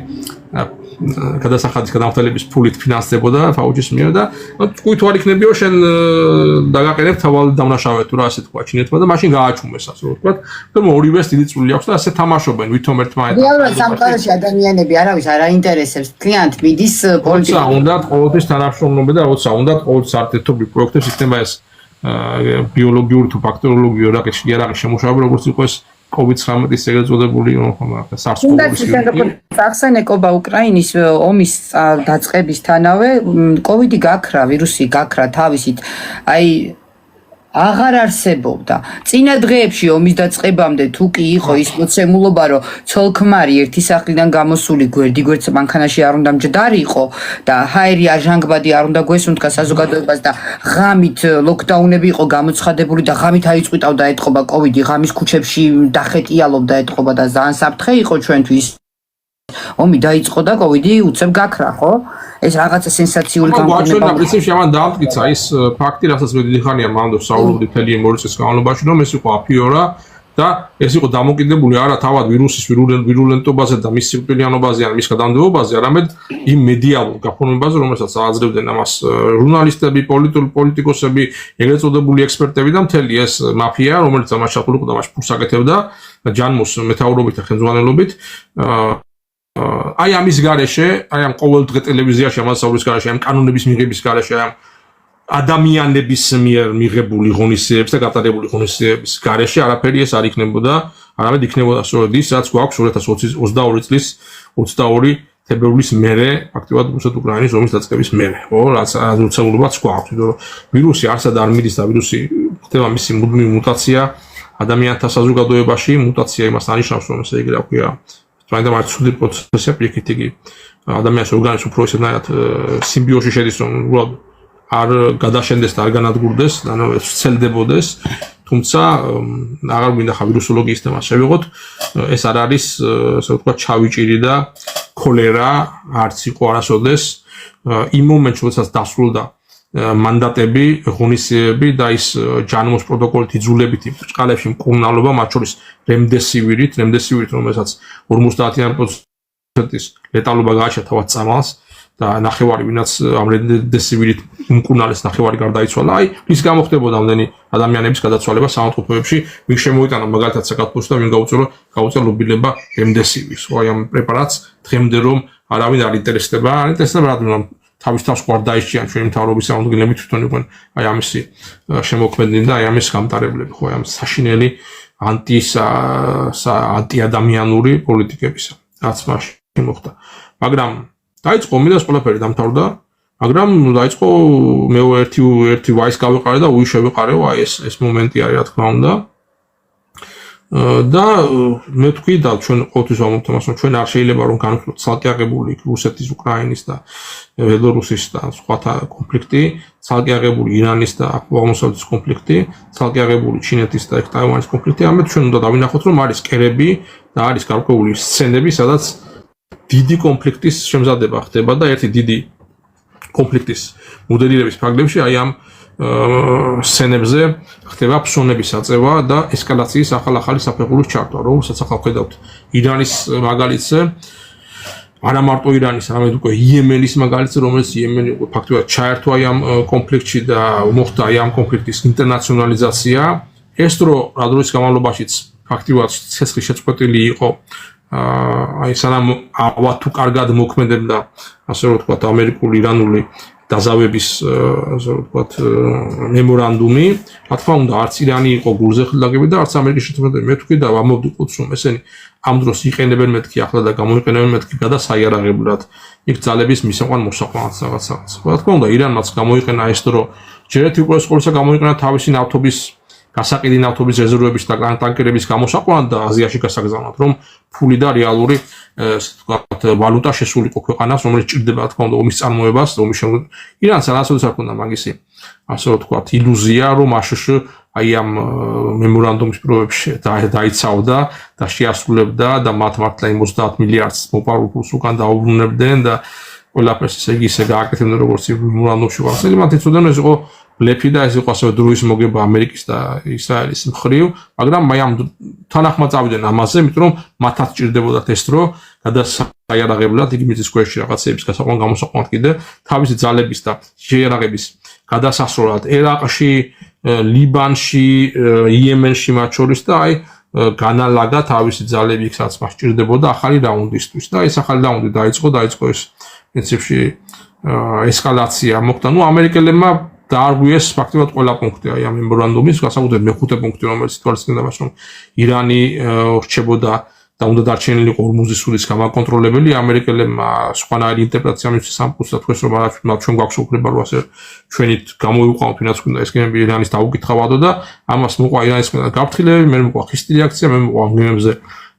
გადასახადის გადამხდელების ფულით ფინანსდებოდა ფაუჯის მიერ და თქვით ვარ იქნებიო შენ დაგაყენებ თავალ დამნაშავე თუ რა ასე თქვა ჩინეთმა და მაშინ გააჩუმეს ასე ვთქვა რომ ორივეს დიდი წვლილი აქვს და ასე თამაშობენ ვითომ ერთმანეთს რეალურად სამყაროში ადამიანები არავის არ აინტერესებს თლიანად მიდის პოლიტიკა უნდა ყოველთვის თანამშრომლობა და როცა უნდა ყოველთვის საერთაშორისო პროექტებს იქნება ეს ბიოლოგიური თუ ბაქტერიოლოგიური იარაღის შემუშავება როგორც იყო ეს COVID-19-ის ეგრეთ წოდებული SARS-CoV-2 ახსენეკობა უკრაინის ომის დაწყებისთანავე COVID-ი გაქრა, ვირუსი გაქრა თავისით, აი აღარ არსებობდა. წინა დღეებში ომის დაწყებამდე თუ კი იყო ის მოცემულობა, რომ ცოლ-ქმარი ერთი სახლიდან გამოსული გვერდი გვერდს მანქანაში არ უნდა მჯდარიყო და ჰაერი აჟანგბადი არ უნდა გვესუნთქა საზოგადოებას და ღამით ლოკდაუნები იყო გამოცხადებული და ღამით აიწყვიტავდა ეთყობა COVID-ი, ღამის ქუჩებში დახეტიალობდა ეთყობა და ძალიან საფრთხე იყო ჩვენთვის. ომი დაიწყო და COVID-ი უცებ გაქრა, ხო? ეს რაღაცა სენსაციული გამოგონება. პრინციპში ამან დაამტკიცა ის ფაქტი, რასაც მე დიდი ხანია მანდ საუბრობდი მთელი მორი წლის განმავლობაში, რომ ეს იყო აფიორა და ეს იყო დამოკიდებული არა თავად ვირუსის ვირულენტობაზე და მის სიკვდილიანობაზე ან მის გადამდევობაზე, არამედ იმ მედიალურ გაფორმებაზე, რომელსაც ააძლევდნენ ამას ჟურნალისტები, პოლიტიკოსები, ეგრეთ წოდებული ექსპერტები და მთელი ეს მაფია, რომელიც ამას ჩართულიყო და მას ფულს აკეთებდა ჯანმოს მეთაურობით და ხელმძღვანელობით. აი ამის გარეშე, აი ამ ყოველდღე ტელევიზიაში ამასაურის გარეშე, ამ კანონების მიღების გარეშე, ამ ადამიანების მიერ მიღებული ღონისძიებების და გატარებული ღონისძიებების გარეშე არაფერი ეს არ იქნებოდა, არამედ იქნებოდა სწორედ ის, რაც გვაქვს 2022 წლის 22 თებერვლის მერე, ფაქტობრივად რუსეთ-უკრაინის ომის დაწყების მერე, ხო, რაც უცებულობაც გვაქვს, იმიტომ რომ ვირუსი არსად არ მიდის და ვირუსი ხდება მისი მუდმივი მუტაცია ადამიანთა საზოგადოებაში, მუტაცია იმას ანიშნავს, რომ ესე იგი რა ქვია Trying to ცუდი პროცესია პირიქით იგი ადამიანის ორგანიზმს უფრო ისედნაირად სიმბიოზში შედის რომ უბრალოდ არ გადაშენდეს და არ განადგურდეს და ცელდებოდეს თუმცა აღარ გვინდა ხა ვირუსოლოგიის თემას შევიღოთ ეს არ არის ასე ვთქვათ ჩავიჭირი და ქოლერა არც იყო არასოდეს იმ მომენტში როდესაც დასრულდა მანდატები, ღონისძიებები და ის ჯანმოს პროტოკოლით იძულებითი ბრჭყალებში მკურნალობა, მათ შორის რემდესივირით, რომელსაც 50% ლეტალობა გააჩნია თავად წამალს და ნახევარი ვინაც ამ რემდესივირით მკურნალეს ნახევარი გარდაიცვალა. აი, ის გამოხდებოდა ამდენი ადამიანების გადაცვალება საავადმყოფოებში, ვინ შემოიტანა მაგალითად საქართველოში და ვინ გაუწია ლობილება რემდესივირს. აი ამ პრეპარატს დღემდე რომ არავინ არ ინტერესდება, რადგან თავის თავს ყوار დაიჭიან ჩვენი მთავრობის სამომავლოები თვითონ იყვნენ აი ამისი შემოქმედი და აი ამის გამტარებლები ხო აი ამ საშინელი ანტიადამიანური პოლიტიკებისა რაც მაშინ მოხდა მაგრამ დაიწყო ომი და ყველაფერი დამთავრდა მაგრამ დაიწყო მე ერთი ვაის გავიყარე და უი შევიყარეო აი ეს მომენტი არის რა თქმა უნდა და მე თქვი და ჩვენ ყოველთვის ვამბობთ ამას რომ ჩვენ არ შეიძლება რომ განვიხილოთ ცალკე აღებული რუსეთის, უკრაინის და ბელორუსის და სხვათა კონფლიქტი, ცალკე აღებული ირანის და აღმოსავლეთის კონფლიქტი, ცალკე აღებული ჩინეთის და ტაივანის კონფლიქტი, ამით ჩვენ უნდა დავინახოთ რომ არის კერები და არის გარკვეული სცენები, სადაც დიდი კონფლიქტის შემზადება ხდება და ერთი დიდი კონფლიქტის მოდელირების ფარგლებში აი ამ სცენებზე ხდება ფსონების აწევა და ესკალაციის ახალ-ახალი საფეხურის ჩართვა, რომელსაც ახლა ვხედავთ ირანის მაგალითზე, არა მარტო ირანის, არამედ უკვე იემენის მაგალითზე, რომელიც იემენი უკვე ფაქტობრივად ჩაერთვა ამ კონფლიქტში და მოხდა ამ კონფლიქტის ინტერნაციონალიზაცია. ეს დრო რა დროის განმავლობაშიც ფაქტობრივად ცეცხლი შეწყვეტილი იყო აი სანამ ავა თუ კარგად მოქმედებდა ასე რომ ვთქვათ ამერიკული ირანული დაზავების ასე ვთქვათ მემორანდუმი, რა თქმა უნდა, არც ირანი იყო გულზე ხილდაგები და არც ამერიკის შეერთებული შტატები. მე თქვი და ვამბობდი ყუთს რომ ესენი ამ დროს იყენებენ მეთქი ახლა და გამოიყენებენ მეთქი გადასაიარაღებლად იქ ძალების მისაყვან მოსაყვანად რაღაც. რა თქმა უნდა, ირანმაც გამოიყენა ეს დრო, ჯერ ერთი უპირველეს ყოვლისა გამოიყენა თავისი ნავთობის გასაყიდი ნავთობის რეზერვების და ტანკერების გამოსაყვანად და აზიაში გასაგზავნად, რომ ფული და რეალური ვთქვათ ვალუტა შესულიყო ქვეყანას, რომელიც ჭირდება რა თქმა უნდა ომის წარმოებას, ომის შემდეგ ირანს არასოდეს არ ქონდა მაგისი ასე ვთქვათ ილუზია, რომ აშშ აი ამ მემორანდუმის პროექტში დაიცავდა და შეასრულებდა და მათ მართლა 30 მილიარდს მოპარულ ფულს უკან დაუბრუნებდნენ და ყველაფერს ესე გააკეთებდნენ როგორც მემორანდუმში ვახსენე, მათ იცოდნენ ეს იყო ბლეფი და ეს იყო ასევე დროის მოგება ამერიკის და ისრაელის მხრივ, მაგრამ აი ამ თანახმად წავიდნენ ამაზე, იმიტომ რომ მათაც ჭირდებოდათ ეს დრო აიარაღებლად იგი მიწის ქვეშში რაღაცების გასაყვან გამოსაყვანად კიდე თავისი ძალების და შეიარაღების გადასასროლად ერაყში, ლიბანში, იემენში მათ შორის და აი განალაგა თავისი ძალები იქ სადაც მას სჭირდებოდა ახალი რაუნდისთვის და ეს ახალი რაუნდი დაიწყო ეს პრინციპში ესკალაცია მოხდა. ნუ ამერიკელებმა დაარღვიეს ფაქტობრივად ყველა პუნქტი აი ამ მემორანდუმის, განსაკუთრებით მეხუთე პუნქტი, რომელიც თვალისწინებაც რომ ირანი რჩებოდა და უნდა დარჩენილიყო ორმუზის სულის გამაკონტროლებელი, ამერიკელებმა სხვანაირი ინტერპრეტაცია მისცეს სამყურს და თქვენს რომ ჩვენ გვაქვს უფლება რომ ასე ჩვენით გამოვიყვანოთ ვინაც უნდა ეს გემები ირანის დაუკითხავადო და ამას მოყვა ირანის გაფრთხილებები, მე მოყვა ხისტი რეაქცია, მე მოყვა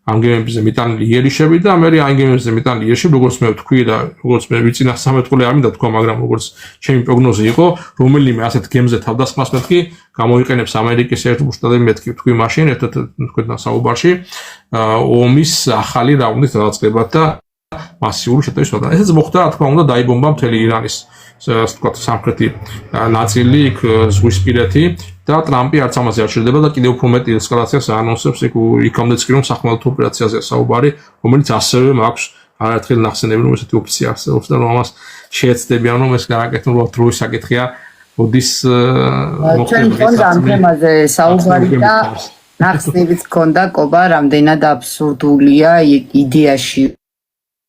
ამ გემებზე მიტანილი იერიშები და მე ამ გემებზე მიტანილი იერიშები როგორც მე ვთქვი და როგორც მე ვიცი 13 არ მინდა თქვა, მაგრამ როგორც ჩემი პროგნოზი იყო, რომელიმე ასეთ გემზე თავდასხმას მეთქი გამოიყენებს ამერიკის ერთგულ შტატები მეთქი ვთქვი მაშინ ერთად თქვენთან საუბარში ომის ახალი რაუნდის დაწყებად და მასიური შეტევის ვადან. ესეც მოხდა, რა თქმა უნდა, დაიბომბა მთელი ირანის ასე ვთქვათ სამხრეთი ნაწილი, იქ ზღვისპირეთი და ტრამპი არც ამაზე არ ჭირდება და კიდევ უფრო მეტი ესკალაციას აანონსებს იქამდეც კი რომ სახმელეთო ოპერაციაზეა საუბარი, რომელიც ასევე მაქვს არაერთხელ ნახსენები რომ ესეთი ოფიცია არსებობს და რომ ამას შეეცდებიან რომ ეს გააკეთონ დროის საკითხია, ოდის მოხდება ამ თემაზე საუბარი და ნახსნებიც გქონდა კობა, რამდენად აბსურდულია იდეაში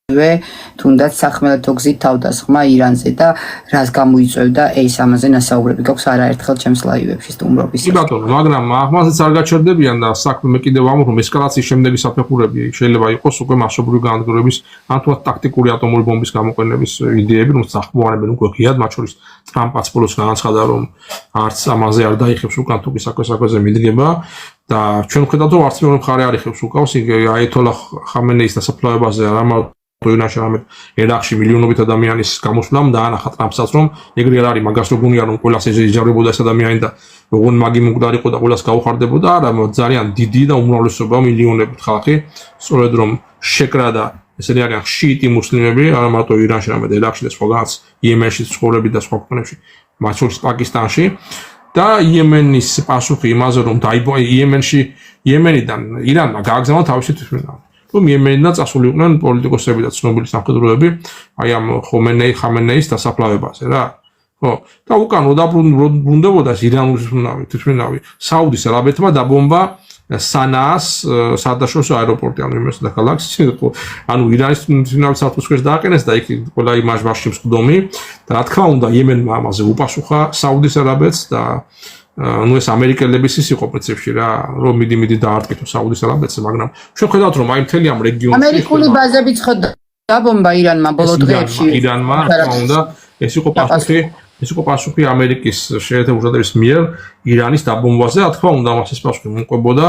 თუნდაც სახმელეთო გზით თავდასხმა ირანზე და რას გამოიწვევდა ეს ამაზე ნასაუბრები გაქვს არაერთხელ ჩემს ლაივებში სტუმრობის. კი ბატონო, მაგრამ აღმაზეც არ გაჩერდებიან და საქმე მე კიდევ ვამბობ რომ ესკალაციის შემდეგი საფეხურები შეიძლება იყოს უკვე მასობრივი განადგურების ან თუნდაც ტაქტიკური ატომური ბომბის გამოყენების იდეები, რომ სახმოვანებენ უკვე ღიად, მათ შორის ტრამპაც ბოლოს განაცხადა რომ არც ამაზე არ დაიხებს უკან თუ კი საქმეზე მიდგება და ჩვენ ვხედავთ რომ არც მეორე მხარე არ იხებს უკავს აიათოლა ხამენეის დასაფლავებაზე არა ერაყში მილიონობით ადამიანის გამოსვლამ დაანახა ტრამპსაც რომ ეგრე არ არის მაგას რო გუნია რომ ყველას ეჯაბრებოდა ეს ადამიანი და როგორ მაგი მკვდარიყო და ყველას გაუხარდებოდა არა ძალიან დიდი და უმრავლესობა მილიონობით ხალხი სწორედ რომ შეკრა და ესენი არიან შიიტი მუსლიმები არა მარტო ირანში არამედ ერაყში და სხვაგანაც იემენში ცხოვრები და სხვა ქვეყნებში მათ შორის პაკისტანში და იემენის პასუხი იმაზე რომ იემენიდან ირანმა გააგზავნა თავისი თვითმფრინავი რომ იემენიდან წასული იყვნენ პოლიტიკოსები და ცნობილი სამხედროები აი ამ ხამენეის დასაფლავებაზე რა ხო და უკან დაბრუნდებოდა ეს ირანული თვითმფრინავი საუდის არაბეთმა დაბომბა სანაას საერთაშორისო აეროპორტი ანუ იმის და ქალაქს ანუ ირანის თვითმფრინავი საფრთხის ქვეშ დააყენეს და იქ ყველა იმაჟბაში მსხდომი და რა თქმა უნდა იემენმა ამაზე უპასუხა საუდის არაბეთს და ну ეს ამერიკელების ის იყო პრინციპში რა რომ მიდი დაარტყითო საუდის არაბეთს მაგრამ ჩვენ ხედავთ რომ აი მთელი ამ რეგიონში ამერიკული ბაზებიც ხო დაბომბა ირანმა ბოლო დღეებში ირანმა თქმა უნდა ეს იყო პასუხი ამერიკის შეერთებული შტატების მიერ ირანის დაბომბვაზე რა თქმა უნდა მას ეს პასუხი მომყვებოდა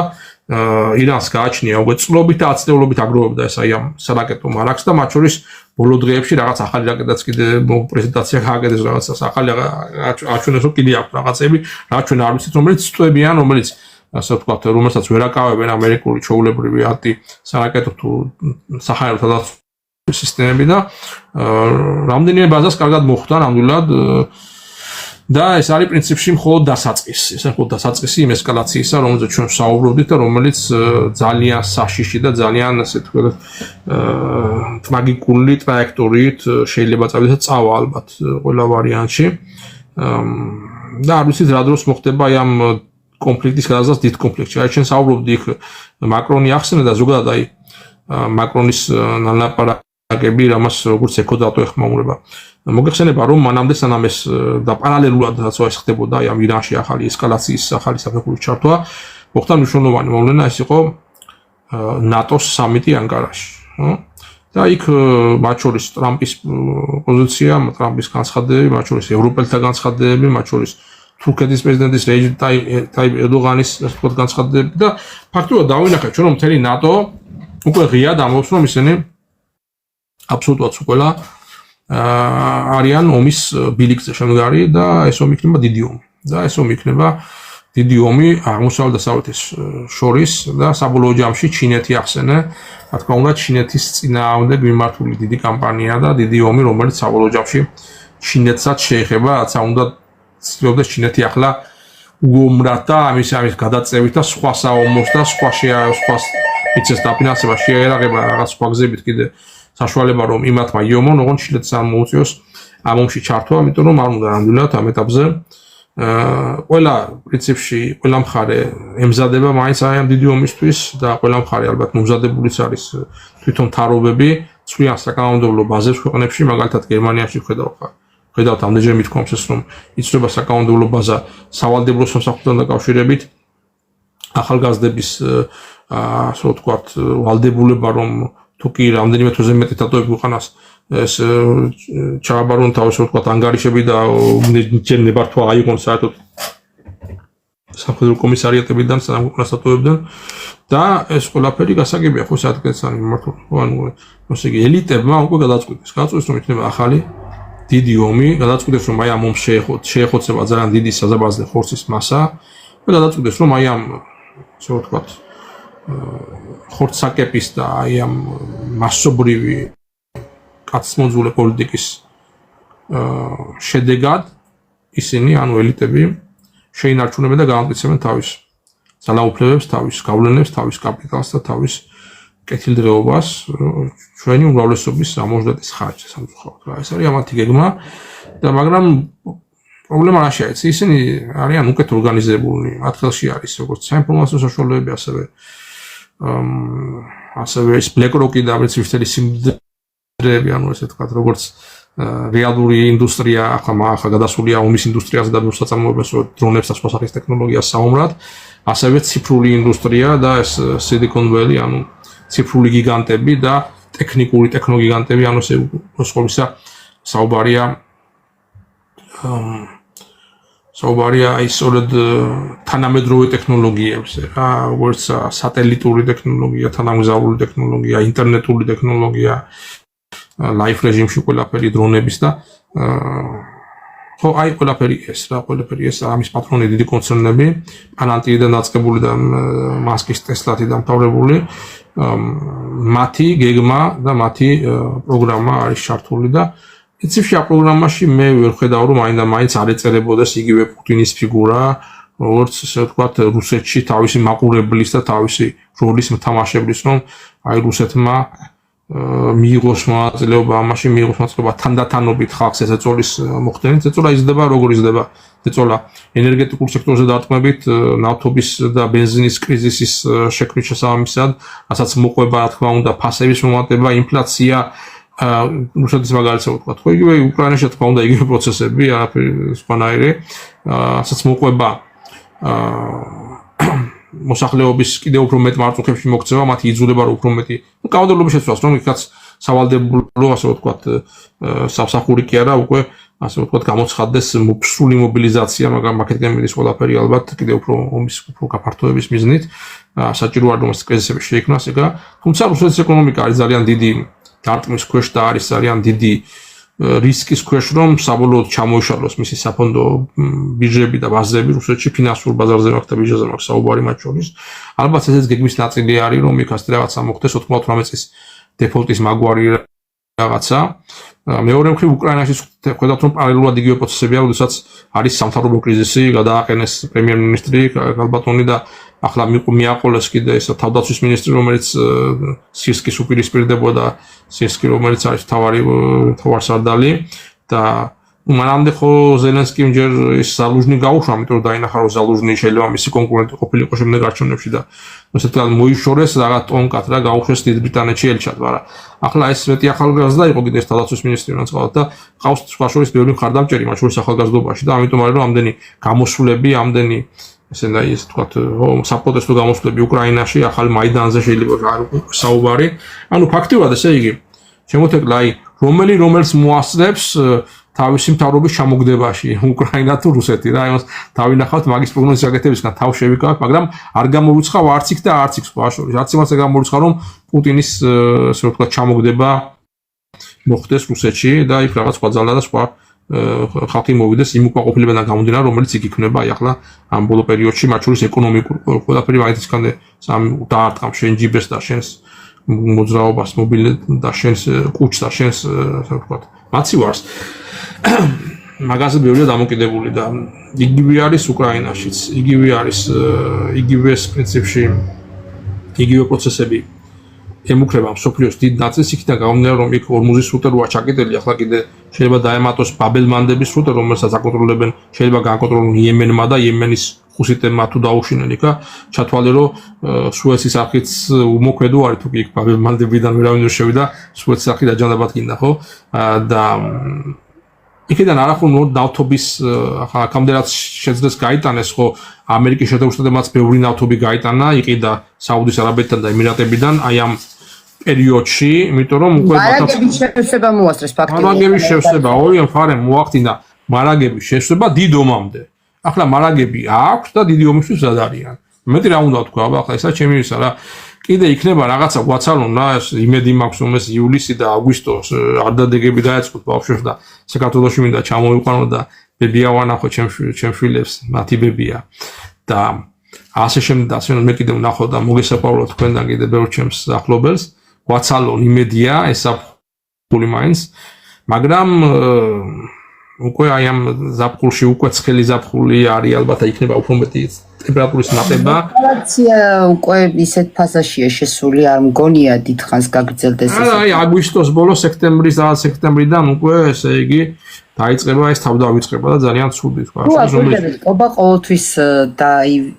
ირანს გააჩნია უკვე წლობით და აცდეულობით აგროვებდა ეს აი ამ სარაკეტო მარაკს და მათ შორის ბოლო დღეებში რაღაც ახალი რაკეტაც კიდე პრეზენტაცია გააკეთეს რაღაცას ახალი აჩვენეს რომ კიდე აქვს რაღაცები რა ჩვენ არ ვიცით რომელიც სწვებიან რომელიც ასე ვთქვათ რომელსაც ვერ აკავებენ ამერიკული ჩვეულებრივი არტი სარაკეტო თუ საჰაერო თავდაცვის სისტემები და რამდენიმე ბაზას კარგად მოხვდა ნამდვილად და ეს არის პრინციპში მხოლოდ დასაწყისი ეს მხოლოდ დასაწყისი იმ ესკალაციისა რომელზეც ჩვენ საუბრობდით და რომელიც ძალიან საშიში და ძალიან ასე ვთქვათ ტრაგიკული ტრაექტორიით შეიძლება წავიდეს და წავა ალბათ ყველა ვარიანტში და არ ვიცით რა დროს მოხდება აი ამ კონფლიქტის გადაზრდას დიდ კონფლიქტში აი ჩვენ საუბრობდი იქ მაკრონი ახსენე და ზოგადად აი მაკრონის ნალაპარაკები რამას როგორც ეკოდატო ეხმაურება მოგეხსენება რომ მანამდე სანამ ეს და პარალელურად რაც ხდებოდა აი ამ ირანში ახალი ესკალაციის ახალი საფეხურის ჩართვა მოხდა მნიშვნელოვანი მოვლენა ეს იყო ნატოს სამიტი ანკარაში ხო და იქ მათ შორის ტრამპის პოზიცია ტრამპის განცხადებები მათ შორის ევროპელთა განცხადებები მათ შორის თურქეთის პრეზიდენტის რეჯეპ ტაიპ ერდოღანის ასე ვთქვათ განცხადებები და ფაქტობრივად დავინახეთ ჩვენ რომ მთელი ნატო უკვე ღიად ამბობს რომ ისინი აბსოლუტურად ყველა არიან ომის ბილიკზე შემდგარი და ეს ომი იქნება დიდი ომი და ეს ომი იქნება დიდი ომი აღმოსავლეთ და დასავლეთის შორის და საბოლოო ჯამში ჩინეთი ახსენე რა თქმა უნდა ჩინეთის წინააღმდეგ მიმართული დიდი კამპანია და დიდი ომი რომელიც საბოლოო ჯამში ჩინეთსაც შეეხება რაცა უნდა ცდილობს ჩინეთი ახლა უომრად და ამის გადაწევით და სხვა საომოს და სხვა იცეს დაფინანსება შეერაღება რაღაც სხვა გზებით კიდე საშუალება რომ იმათმა იომონ ოღონდ ჩილეთს არ მოუწიოს ამ ომში ჩართვა, იმიტომ რომ არ უნდა ნამდვილად ამ ეტაპზე ყველა პრინციპში ყველა მხარე ემზადება მაინც აი ამ დიდი ომისთვის და ყველა მხარე ალბათ მომზადებულიც არის თვითონ თარობები ცვლიან საკანონმდებლო ბაზებს ქვეყნებში, მაგალითად გერმანიაში ხედავთ ამდენჯერ მithქვამს ეს რომ იცვლება საკანონმდებლო ბაზა სავალდებულო სამსახურთან დაკავშირებით ახალგაზრდების ასე ვთქვათ ვალდებულება რომ თუ კი რამდენიმე თვეზე მეტი დატოვებ ქვეყანას ეს ჩააბარონ თავის ვთქვათ ანგარიშები და ჯერ ნებართვა აიღონ საერთოდ სამხედრო კომისარიატებიდან სანამ ქვეყანას დატოვებდნენ და ეს ყველაფერი გასაგებია ხო სადღაც არის მიმართული ანუ ესე იგი ელიტებმა უკვე გადაწყვიტეს რომ იქნება ახალი დიდი ომი გადაწყვიტეს რომ აი ამ ომს შეეხოცება ძალიან დიდი საზაბაზლე ხორცის მასა და გადაწყვიტეს რომ აი ამ ასე ვთქვათ ხორცსაკეპის და აი ამ მასობრივი კაცმოძულე პოლიტიკის შედეგად ისინი ანუ ელიტები შეინარჩუნებენ და გაამტკიცებენ თავის ძალაუფლებებს, თავის გავლენებს, თავის კაპიტალს და თავის კეთილდღეობას ჩვენი უმრავლესობის ამოждატის ხარჯზე სამწუხაროდ რა ეს არის ამათი გეგმა და მაგრამ პრობლემა რაშია იცი ისინი არიან უკეთ ორგანიზებული მათ ხელში არის როგორც საინფორმაციო საშუალებები ასევე ის BlackRock-ი და ამერიკელი სიმდიდრეები ანუ ესე ვთქვათ როგორც რეალური ინდუსტრია ახლა გადასულია ომის ინდუსტრიაზე და მოსაწამოებელს დრონებს და სხვა სახის ტექნოლოგიას საომრად ასევე ციფრული ინდუსტრია და ეს Silicon Valley ანუ ციფრული გიგანტები და ტექნიკური ტექნოგიგანტები ანუ ეს მოსყოლისა საუბარია ის სწორედ თანამედროვე ტექნოლოგიებზე რა როგორც სატელიტური ტექნოლოგია, თანამგზავრული ტექნოლოგია, ინტერნეტული ტექნოლოგია live რეჟიმში ყველაფერი დრონების და ხო აი ყველაფერი ეს ამის პატრონი დიდი კონცერნები პანანტიიდან დაწყებული და მასკის ტესლათი დამთავრებული მათი გეგმა და მათი პროგრამა არის ჩართული და იცი ამ პროგრამაში მე ვერ ხედავ რომ მაინც არ ეწერებოდეს იგივე პუტინის ფიგურა როგორც ესე ვთქვათ რუსეთში თავისი მაყურებლის და თავისი როლის მთამაშებლის რომ აი რუსეთმა მიიღოს მონაწილეობა ამაში მიიღოს მონაწილეობა თანდათანობით ხალხს ეს ეწოლის მოხდენით ეწოლა იზრდება როგორ იზრდება ეწოლა ენერგეტიკულ სექტორზე დარტყმებით ნავთობის და ბენზინის კრიზისის შექმნის შესაბამისად რასაც მოყვება რა თქმა უნდა ფასების მომატება ინფლაცია რუსეთის მაგალითად ვთქვათ ხო იგივე უკრაინაში რა თქმა უნდა იგივე პროცესები არაფერი სხვანაირი რასაც მოყვება მოსახლეობის კიდევ უფრო მეტ მარწუხებში მოქცევა, მათი იძულება რომ უფრო მეტი კავადრობის შეცვლას, რომ იქაც სავალდებულო ასე ვთქვათ სამსახური კი არა, უკვე ასე ვთქვათ გამოცხადდეს სრული მობილიზაცია, მაგრამ აქეთკენ მიდის ყველაფერი ალბათ კიდევ უფრო ომის უფრო გაფართოების მიზნით, საჭირო არ რომ ეს კრიზისები შეიქმნას, ეგა, თუმცა რუსეთის ეკონომიკა არის ძალიან დიდი დარტყმის ქვეშ და არის ძალიან დიდი რისკის ქვეშ რომ საბოლოოდ ჩამოიშალოს მისი საფონდო ბირჟები და ბაზები რუსეთში ფინანსურ ბაზარზე მაქვს და ბირჟაზე მაქვს საუბარი მათ შორის ალბათ ესეც გეგმის ნაწილი არის რომ იქ ასე რაღაცა მოხდეს 98 წლის დეფოლტის მაგვარი რაღაცა მეორე მხრივ უკრაინაში ხედავთ რომ პარალელურად იგივე პროცესები არის როდესაც არის სამთავრობო კრიზისი გადააყენეს პრემიერ-მინისტრი გალბატონი და ახლა მიაყოლეს კიდე ეს თავდაცვის მინისტრი რომელიც სირსკის უპირისპირდებოდა სირსკი რომელიც არის თავარსარდალი და მანამდე ხო ზელენსკიმ ჯერ ის ზალუჟნი გაუშვა იმიტომ რომ დაინახა რომ ზალუჟნი შეიძლება მისი კონკურენტი ყოფილიყო შემდეგ არჩევნებში და ასე თქვა მოიშორეს რაღაც ტონკად რა გაუშვეს დიდ ბრიტანეთში ელჩად მაგრამ ახლა ეს მეტი ახალგაზრდა იყო კიდე თავდაცვის მინისტრი რაც ყავდა და ყავს სხვა შორის ბევრი მხარდამჭერი მათ შორის ახალგაზრდობაში და ამიტომ არის რომ ამდენი გამოსვლები ამდენი ესენა ის თქვათ საპროტესტო გამოსვლები უკრაინაში ახალ მაიდანზე შეიძლება არ საუბარი ანუ ფაქტიურად ესე იგი შემოთეკლა აი რომელს მოასწრებს თავისი მთავრობის ჩამოგდებაში უკრაინა თუ რუსეთი რა იმას დავინახავთ მაგის პროგნოზის გაკეთებისგან თავ შევიკავთ მაგრამ არ გამორიცხავ არც იქ და არც იქ სხვა შორის არც იმას გამორიცხავ რომ პუტინის ასე ვთქვათ ჩამოგდება მოხდეს რუსეთში და იქ რაღაც სხვა ძალა და სხვა ხალხი მოვიდეს იმ უკმაყოფილებიდან გამომდინარე რომელიც იქ იქნება აი ახლა ამ ბოლო პერიოდში მათ შორის ეკონომიკურ ყველაფერი მაგის კანდე სამ დაარტყამ შენ ჯიბეს და შენს მოძრაობას მობილე და შენს კუჩს და შენს ასე ვთქვათ მაცივარს მაგაზე ბევრია დამოკიდებული და იგივე არის უკრაინაშიც იგივე არის იგივე პრინციპში იგივე პროცესები ემუქრება მსოფლიოს დიდ ნაწილს, იქიდან გამომდინარე, რომ იქ ორმუზის სრუტე როა ჩაკეტილი, ახლა კიდე შეიძლება დაემატოს ბაბელმანდების სრუტე, რომელსაც აკონტროლებენ, შეიძლება გააკონტროლონ იემენმა და იემენის ხუსიტებმა თუ დაუშინեն იქა, ჩათვალე, რომ სუეცის არხიც უმოქმედო არის, თუ კი იქ ბაბელმანდებიდან ვერავინ ვერ შევიდა, სუეცის არხი დაჯანდებათ კიდე, ხო? და იქიდან არახულ ნავთობის ახლა აქამდე რაც შეძლეს გაიტანეს, ხო, ამერიკის შეერთებულ შტატებმაც ბევრი ნავთობი გაიტანა, იყიდა საუდის არაბეთიდან და ემირატებიდან, აი ამ პერიოდში, იმიტომ რომ უკვე მარაგების შევსება მოასწრეს ფაქტობრივად. მარაგების შევსება, ორივე მხარემ მოახდინა მარაგების შევსება დიდ ომამდე. ახლა მარაგები აქვს და დიდი ომისთვის მზად არიან. მეტი რა უნდა თქვა, ახლა ესა ჩემი ისა რა. კიდე იქნება რაღაცა გვაცალონ რა, იმედი მაქვს, რომ ეს ივლისი და აგვისტოს არ დადეგები დაეწყოთ ბავშვებს და საქართველოში მინდა ჩამოვიყვანო და ბებია ვანახო ჩემ შვილებს, მათი ბებია. და ასე შემდეგ და ასე მე კიდე ვნახო და მოგესაყვალო თქვენთან კიდე ბევრ ჩემს ახლობელს, გვაცალონ იმედია ესაფხული მაინც, მაგრამ უკვე აი ამ ზაფხულში უკვე ცხელი ზაფხული არის, ალბათ იქნება უფრო მეტი ტემპერატურის ნატება. ინფლაცია უკვე ისეთ ფაზაშია შესული, არ მგონია დიდხანს გაგრძელდეს ეს. აი აგვისტოს ბოლოს სექტემბრიდან უკვე ესე იგი დაიწყება ეს თავდავიწყება და ძალიან ცუდი თქვა. ყობა ყოველთვის და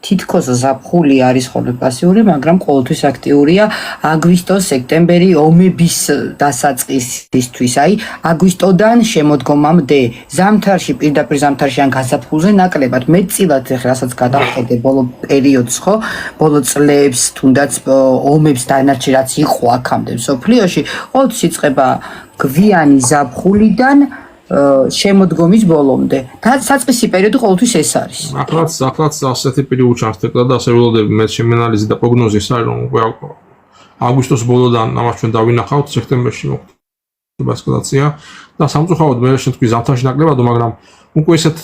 თითქოს ზაფხული არის ხოლმე პასიური, მაგრამ ყოველთვის აქტიურია აგვისტო, სექტემბერი ომების დასაწყისისთვის. აი აგვისტოდან შემოდგომამდე ზამთარში, პირდაპირ ზამთარში ან გაზაფხულზე ნაკლებად მეტწილად რასაც გადავხედე ბოლო პერიოდს, ხო? ბოლო წლებს, თუნდაც ომებს დანარჩი რაც იყო აქამდე მსოფლიოში, ყოველთვის იწყება გვიანი ზაფხულიდან შემოდგომის ბოლომდე. საწყისი პერიოდი ყოველთვის ეს არის. ახლაც ასეთი პირი უჩართებდა და ასე ველოდები მე შემენალიზი და პროგნოზი ის არის, რომ უკვე აგვისტოს ბოლოდან ამას ჩვენ დავინახავთ, სექტემბერში მოხდება ესკალაცია და სამწუხაროდ მე შეთქვი ზამთარში ნაკლებადო, მაგრამ უკვე ესეთ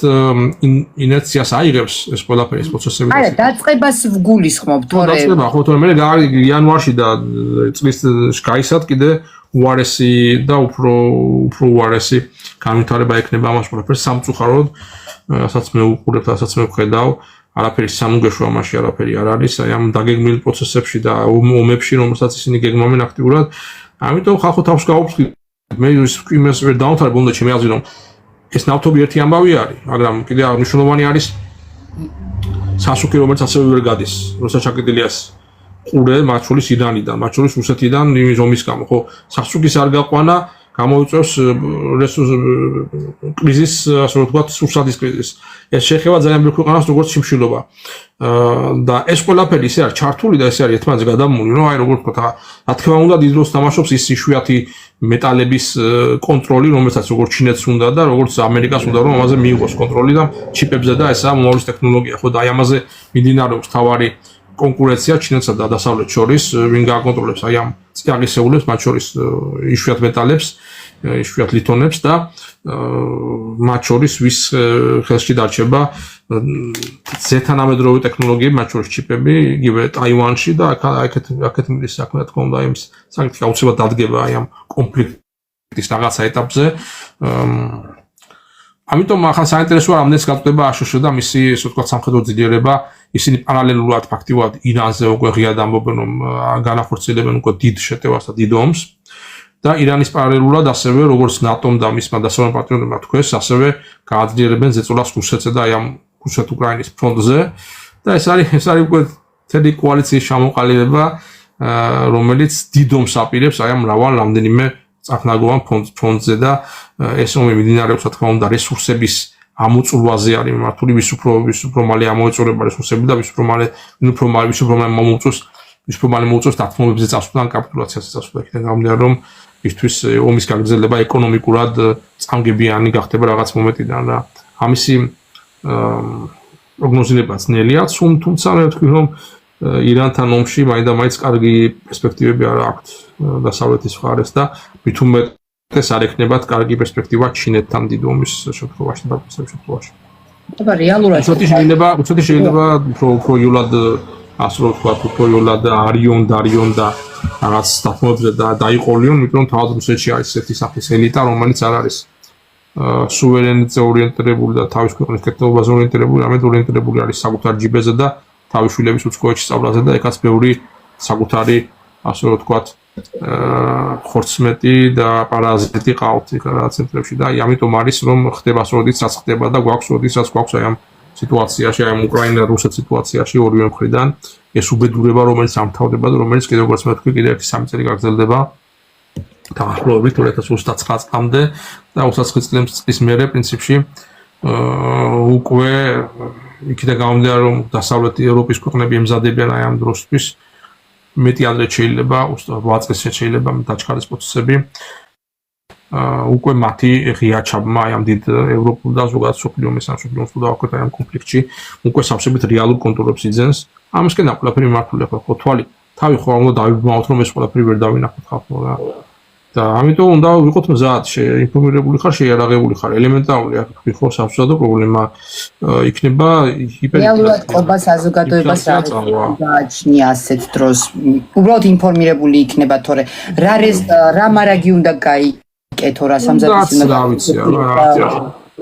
ინერციას აიღებს ეს ყველაფერი ეს პროცესები. არა, დაწყებას ვგულისხმობ, თორე დაწყება ხო, თორე მე იანვარში და წლის გაისად კიდე უარესი და უფრო უარესი განვითარება ექნება ამას ყველაფერს სამწუხაროდ, რასაც მე უყურებ, რასაც მე ვხედავ, არაფერი სამუგეშო ამაში არაფერი არ არის, აი ამ დაგეგმილ პროცესებში და ომებში, რომელსაც ისინი გეგმავენ აქტიურად. ამიტომ ხალხო თავს გაუფრთხილდით. მე იმას ვერ დავთვალე, ბუნდა ჩემი აზრი, რომ ეს ნავთობი ერთი ამბავი არის, მაგრამ კიდე მნიშვნელოვანი არის სასუქი, რომელიც ასევე ვერ გადის, როცა ჩაკეტილია ყურე, მათ შორის ირანიდან, მათ შორის რუსეთიდან იმის ომის გამო, ხო, სასუქის არ გაყვანა გამოიწვევს კრიზისს, ასე ვთქვათ, სურსათის კრიზისს. ეს შეეხება ძალიან ბევრ ქვეყანას, როგორც სიმშილობა. და ეს ყველაფერი ისე არის ჩართული და ესე არის ერთმანეთს გადამული, რომ აი როგორც ვთქვათ, რა თქმა უნდა, დიდ როლს თამაშობს ის იშვიათი მეტალების კონტროლი, რომელსაც როგორც ჩინეთს უნდა და როგორც ამერიკას უნდა, რომ ამაზე მიიღოს კონტროლი და ჩიპებზე და ესაა მომავლის ტექნოლოგია, ხო და აი ამაზე მიმდინარეობს თავარი კონკურენცია ჩინეთსა და დასავლეთს შორის, ვინ გააკონტროლებს აი ამ წიაღისეულებს, მათ შორის იშვიათ მეტალებს, იშვიათ ლითონებს და მათ შორის ვის ხელში დარჩება ზეთანამედროვე ტექნოლოგიები, მათ შორის ჩიპები, იგივე ტაივანში და აქეთ მიდის საქმე, თქო უნდა იმ საკითხი აუცილებლად დადგება აი ამ კონფლიქტის რაღაცა ეტაპზე. ამიტომ ახლა საინტერესოა რამდენიც გაწდება აშშ და მისი ესე ვთქვათ სამხედრო ძლიერება, ისინი პარალელურად ფაქტიურად ირანზე უკვე ღიად ამბობენ, რომ განახორციელებენ უკვე დიდ შეტევას და დიდ ომს. და ირანის პარალელურად ასევე როგორც ნატომ და მისმა დასავლეთ პარტნიორებმა თქვეს, ასევე გააძლიერებენ ზეწოლას რუსეთზე და აი ამ რუსეთ-უკრაინის ფრონტზე და ეს არის უკვე თელი კოალიციის ჩამოყალიბება, რომელიც დიდ ომს აპირებს აი ამ რამდენიმე წახნაგოვან ფრონტზე და ეს ომი მიმდინარეობს, რა თქმა უნდა, რესურსების ამოწურვაზე არის მართული, ვის უფრო მალე ამოეწურება რესურსები და ვის უფრო მალე მოუწევს დათმობებზე წასვლიდან, კაპიტულაციაზე წასვლიდან, იქიდან გამომდინარე, რომ ისთვის ომის გაგრძელება ეკონომიკურად წამგებიანი გახდება რაღაც მომენტიდან და ამისი პროგნოზირება ძნელია, თუმცა მე ვთქვი, რომ ირანთან ომში მაინდა-მაინც კარგი პერსპექტივები არ აქვს დასავლეთის მხარეს და მით უმეტეს არ ექნებათ კარგი პერსპექტივა ჩინეთთან დიდ ომის შემთხვევაში და შემთხვევაში. აბა რეალურად უცოტი შეიძლება უფრო იულად ასე ვთქვათ, უფრო იულად არიონ და რაღაც დათმობებზე და დაიყოლიონ, იმიტომ რომ თავად რუსეთში არის ესეთი სახის ელიტა, რომელიც არ არის სუვერენიტეტზე ორიენტირებული და თავის ქვეყნის კეთილობაზე ორიენტირებული, არამედ ორიენტირებული არის საკუთარ ჯიბეზე და თავის შვილების უცხოეთში სწავლაზე და ეკაც ბევრი საკუთარი, ასე ვთქვათ, ხორცმეტი და პარაზიტი ყავთ რა ცენტრებში და ამიტომ არის რომ ხდება როდესაც ხდება და გვაქვს როდესაც გვაქვს აი ამ სიტუაციაში აი ამ უკრაინა-რუსეთ სიტუაციაში ორივე მხრიდან ეს უბედურება რომელიც ამთავრდება და რომელიც კიდევ როგორც მე ვთქვი კიდევ 3 წელი გაგრძელდება დაახლოებით 2029 წლამდე და 29 წლის მერე პრინციპში უკვე იქიდან გამომდინარე რომ დასავლეთი ევროპის ქვეყნები ემზადებიან აი ამ დროსთვის მეტი ადრე შეიძლება 8 წელს შეიძლება დაჩქარდეს პროცესები უკვე მათი ღია ჩაბმა აი ამ დიდ ევროპულ და ზოგადად სოფლიო მესამსოფლიოს თუ დავაკვირდით აი ამ კონფლიქტში უკვე სამშობლოდ რეალურ კონტროლებს იძენს ამისკენ ყველაფერი მართულია ხო თვალი თავი ხო უნდა დავიბმაოთ რომ ეს ყველაფერი ვერ დავინახოთ ხალხო რა და ამიტომ უნდა ვიყოთ მზად ინფორმირებული ხარ შეიარაღებული ხარ ელემენტარული აქ თქვი ხო სამშობლო პრობლემა იქნება რეალურად ყობა საზოგადოებას გააჩნია ასეთ დროს უბრალოდ ინფორმირებული იქნება თორე რა მარაგი უნდა გაიკეთო რა სამზადისი უნდა ვიცი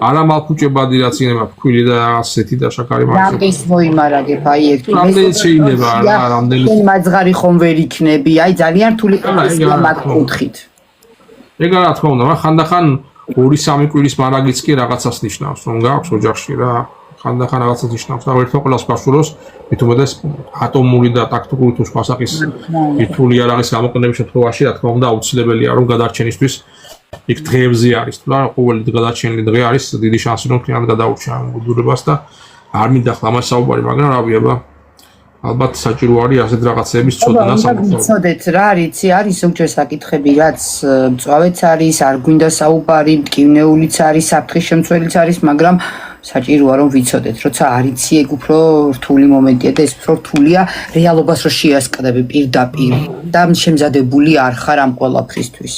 არა მალფუჭებადი რაც იქნება ფქვილი და ასეთი და შაქარი მაგარი რამის მოიმარაგებ აი ეგ რამდენი შეიძლება რა რამდენი მაძღარი ხომ ვერ იქნები აი ძალიან რთული პროცესია მაგ კუთხით ეგ რა თქმა უნდა მაგრამ ხანდახან 2-3 კვირის მარაგიც კი რაღაცას ნიშნავს რომ გაქვს ოჯახში რა ხანდახან რაღაცას ნიშნავს და ერთმა ყველას გასუროს მით უმეტეს ატომური და ტაქტიკური თუ სხვა სახის რთული იარაღის გამოყენების შემთხვევაში რა თქმა უნდა აუცილებელია რომ გადარჩენისთვის იქ დღეებზე არის თუ რა ყოველი გადარჩენილი დღე არის დიდი შანსი რომ ქლიანტ გადაურჩა უბედურებას და არ მინდა ხლა მას საუბარი მაგრამ რა ვიება ალბათ საჭირო არის ასეთ რაღაცების ცოდნა ვიცოდეთ რა არიცი არის ზოგჯერ საკითხები რაც მწვავეც არის არ გვინდა საუბარი მტკივნეულიც არის საფრთხის შემცველიც არის მაგრამ საჭიროა რომ ვიცოდეთ როცა არიცი ეგ უფრო რთული მომენტია და ეს უფრო რთულია რეალობას რო შეასკდები პირდაპირ და შემზადებული არ ხარ ამ ყველაფრისთვის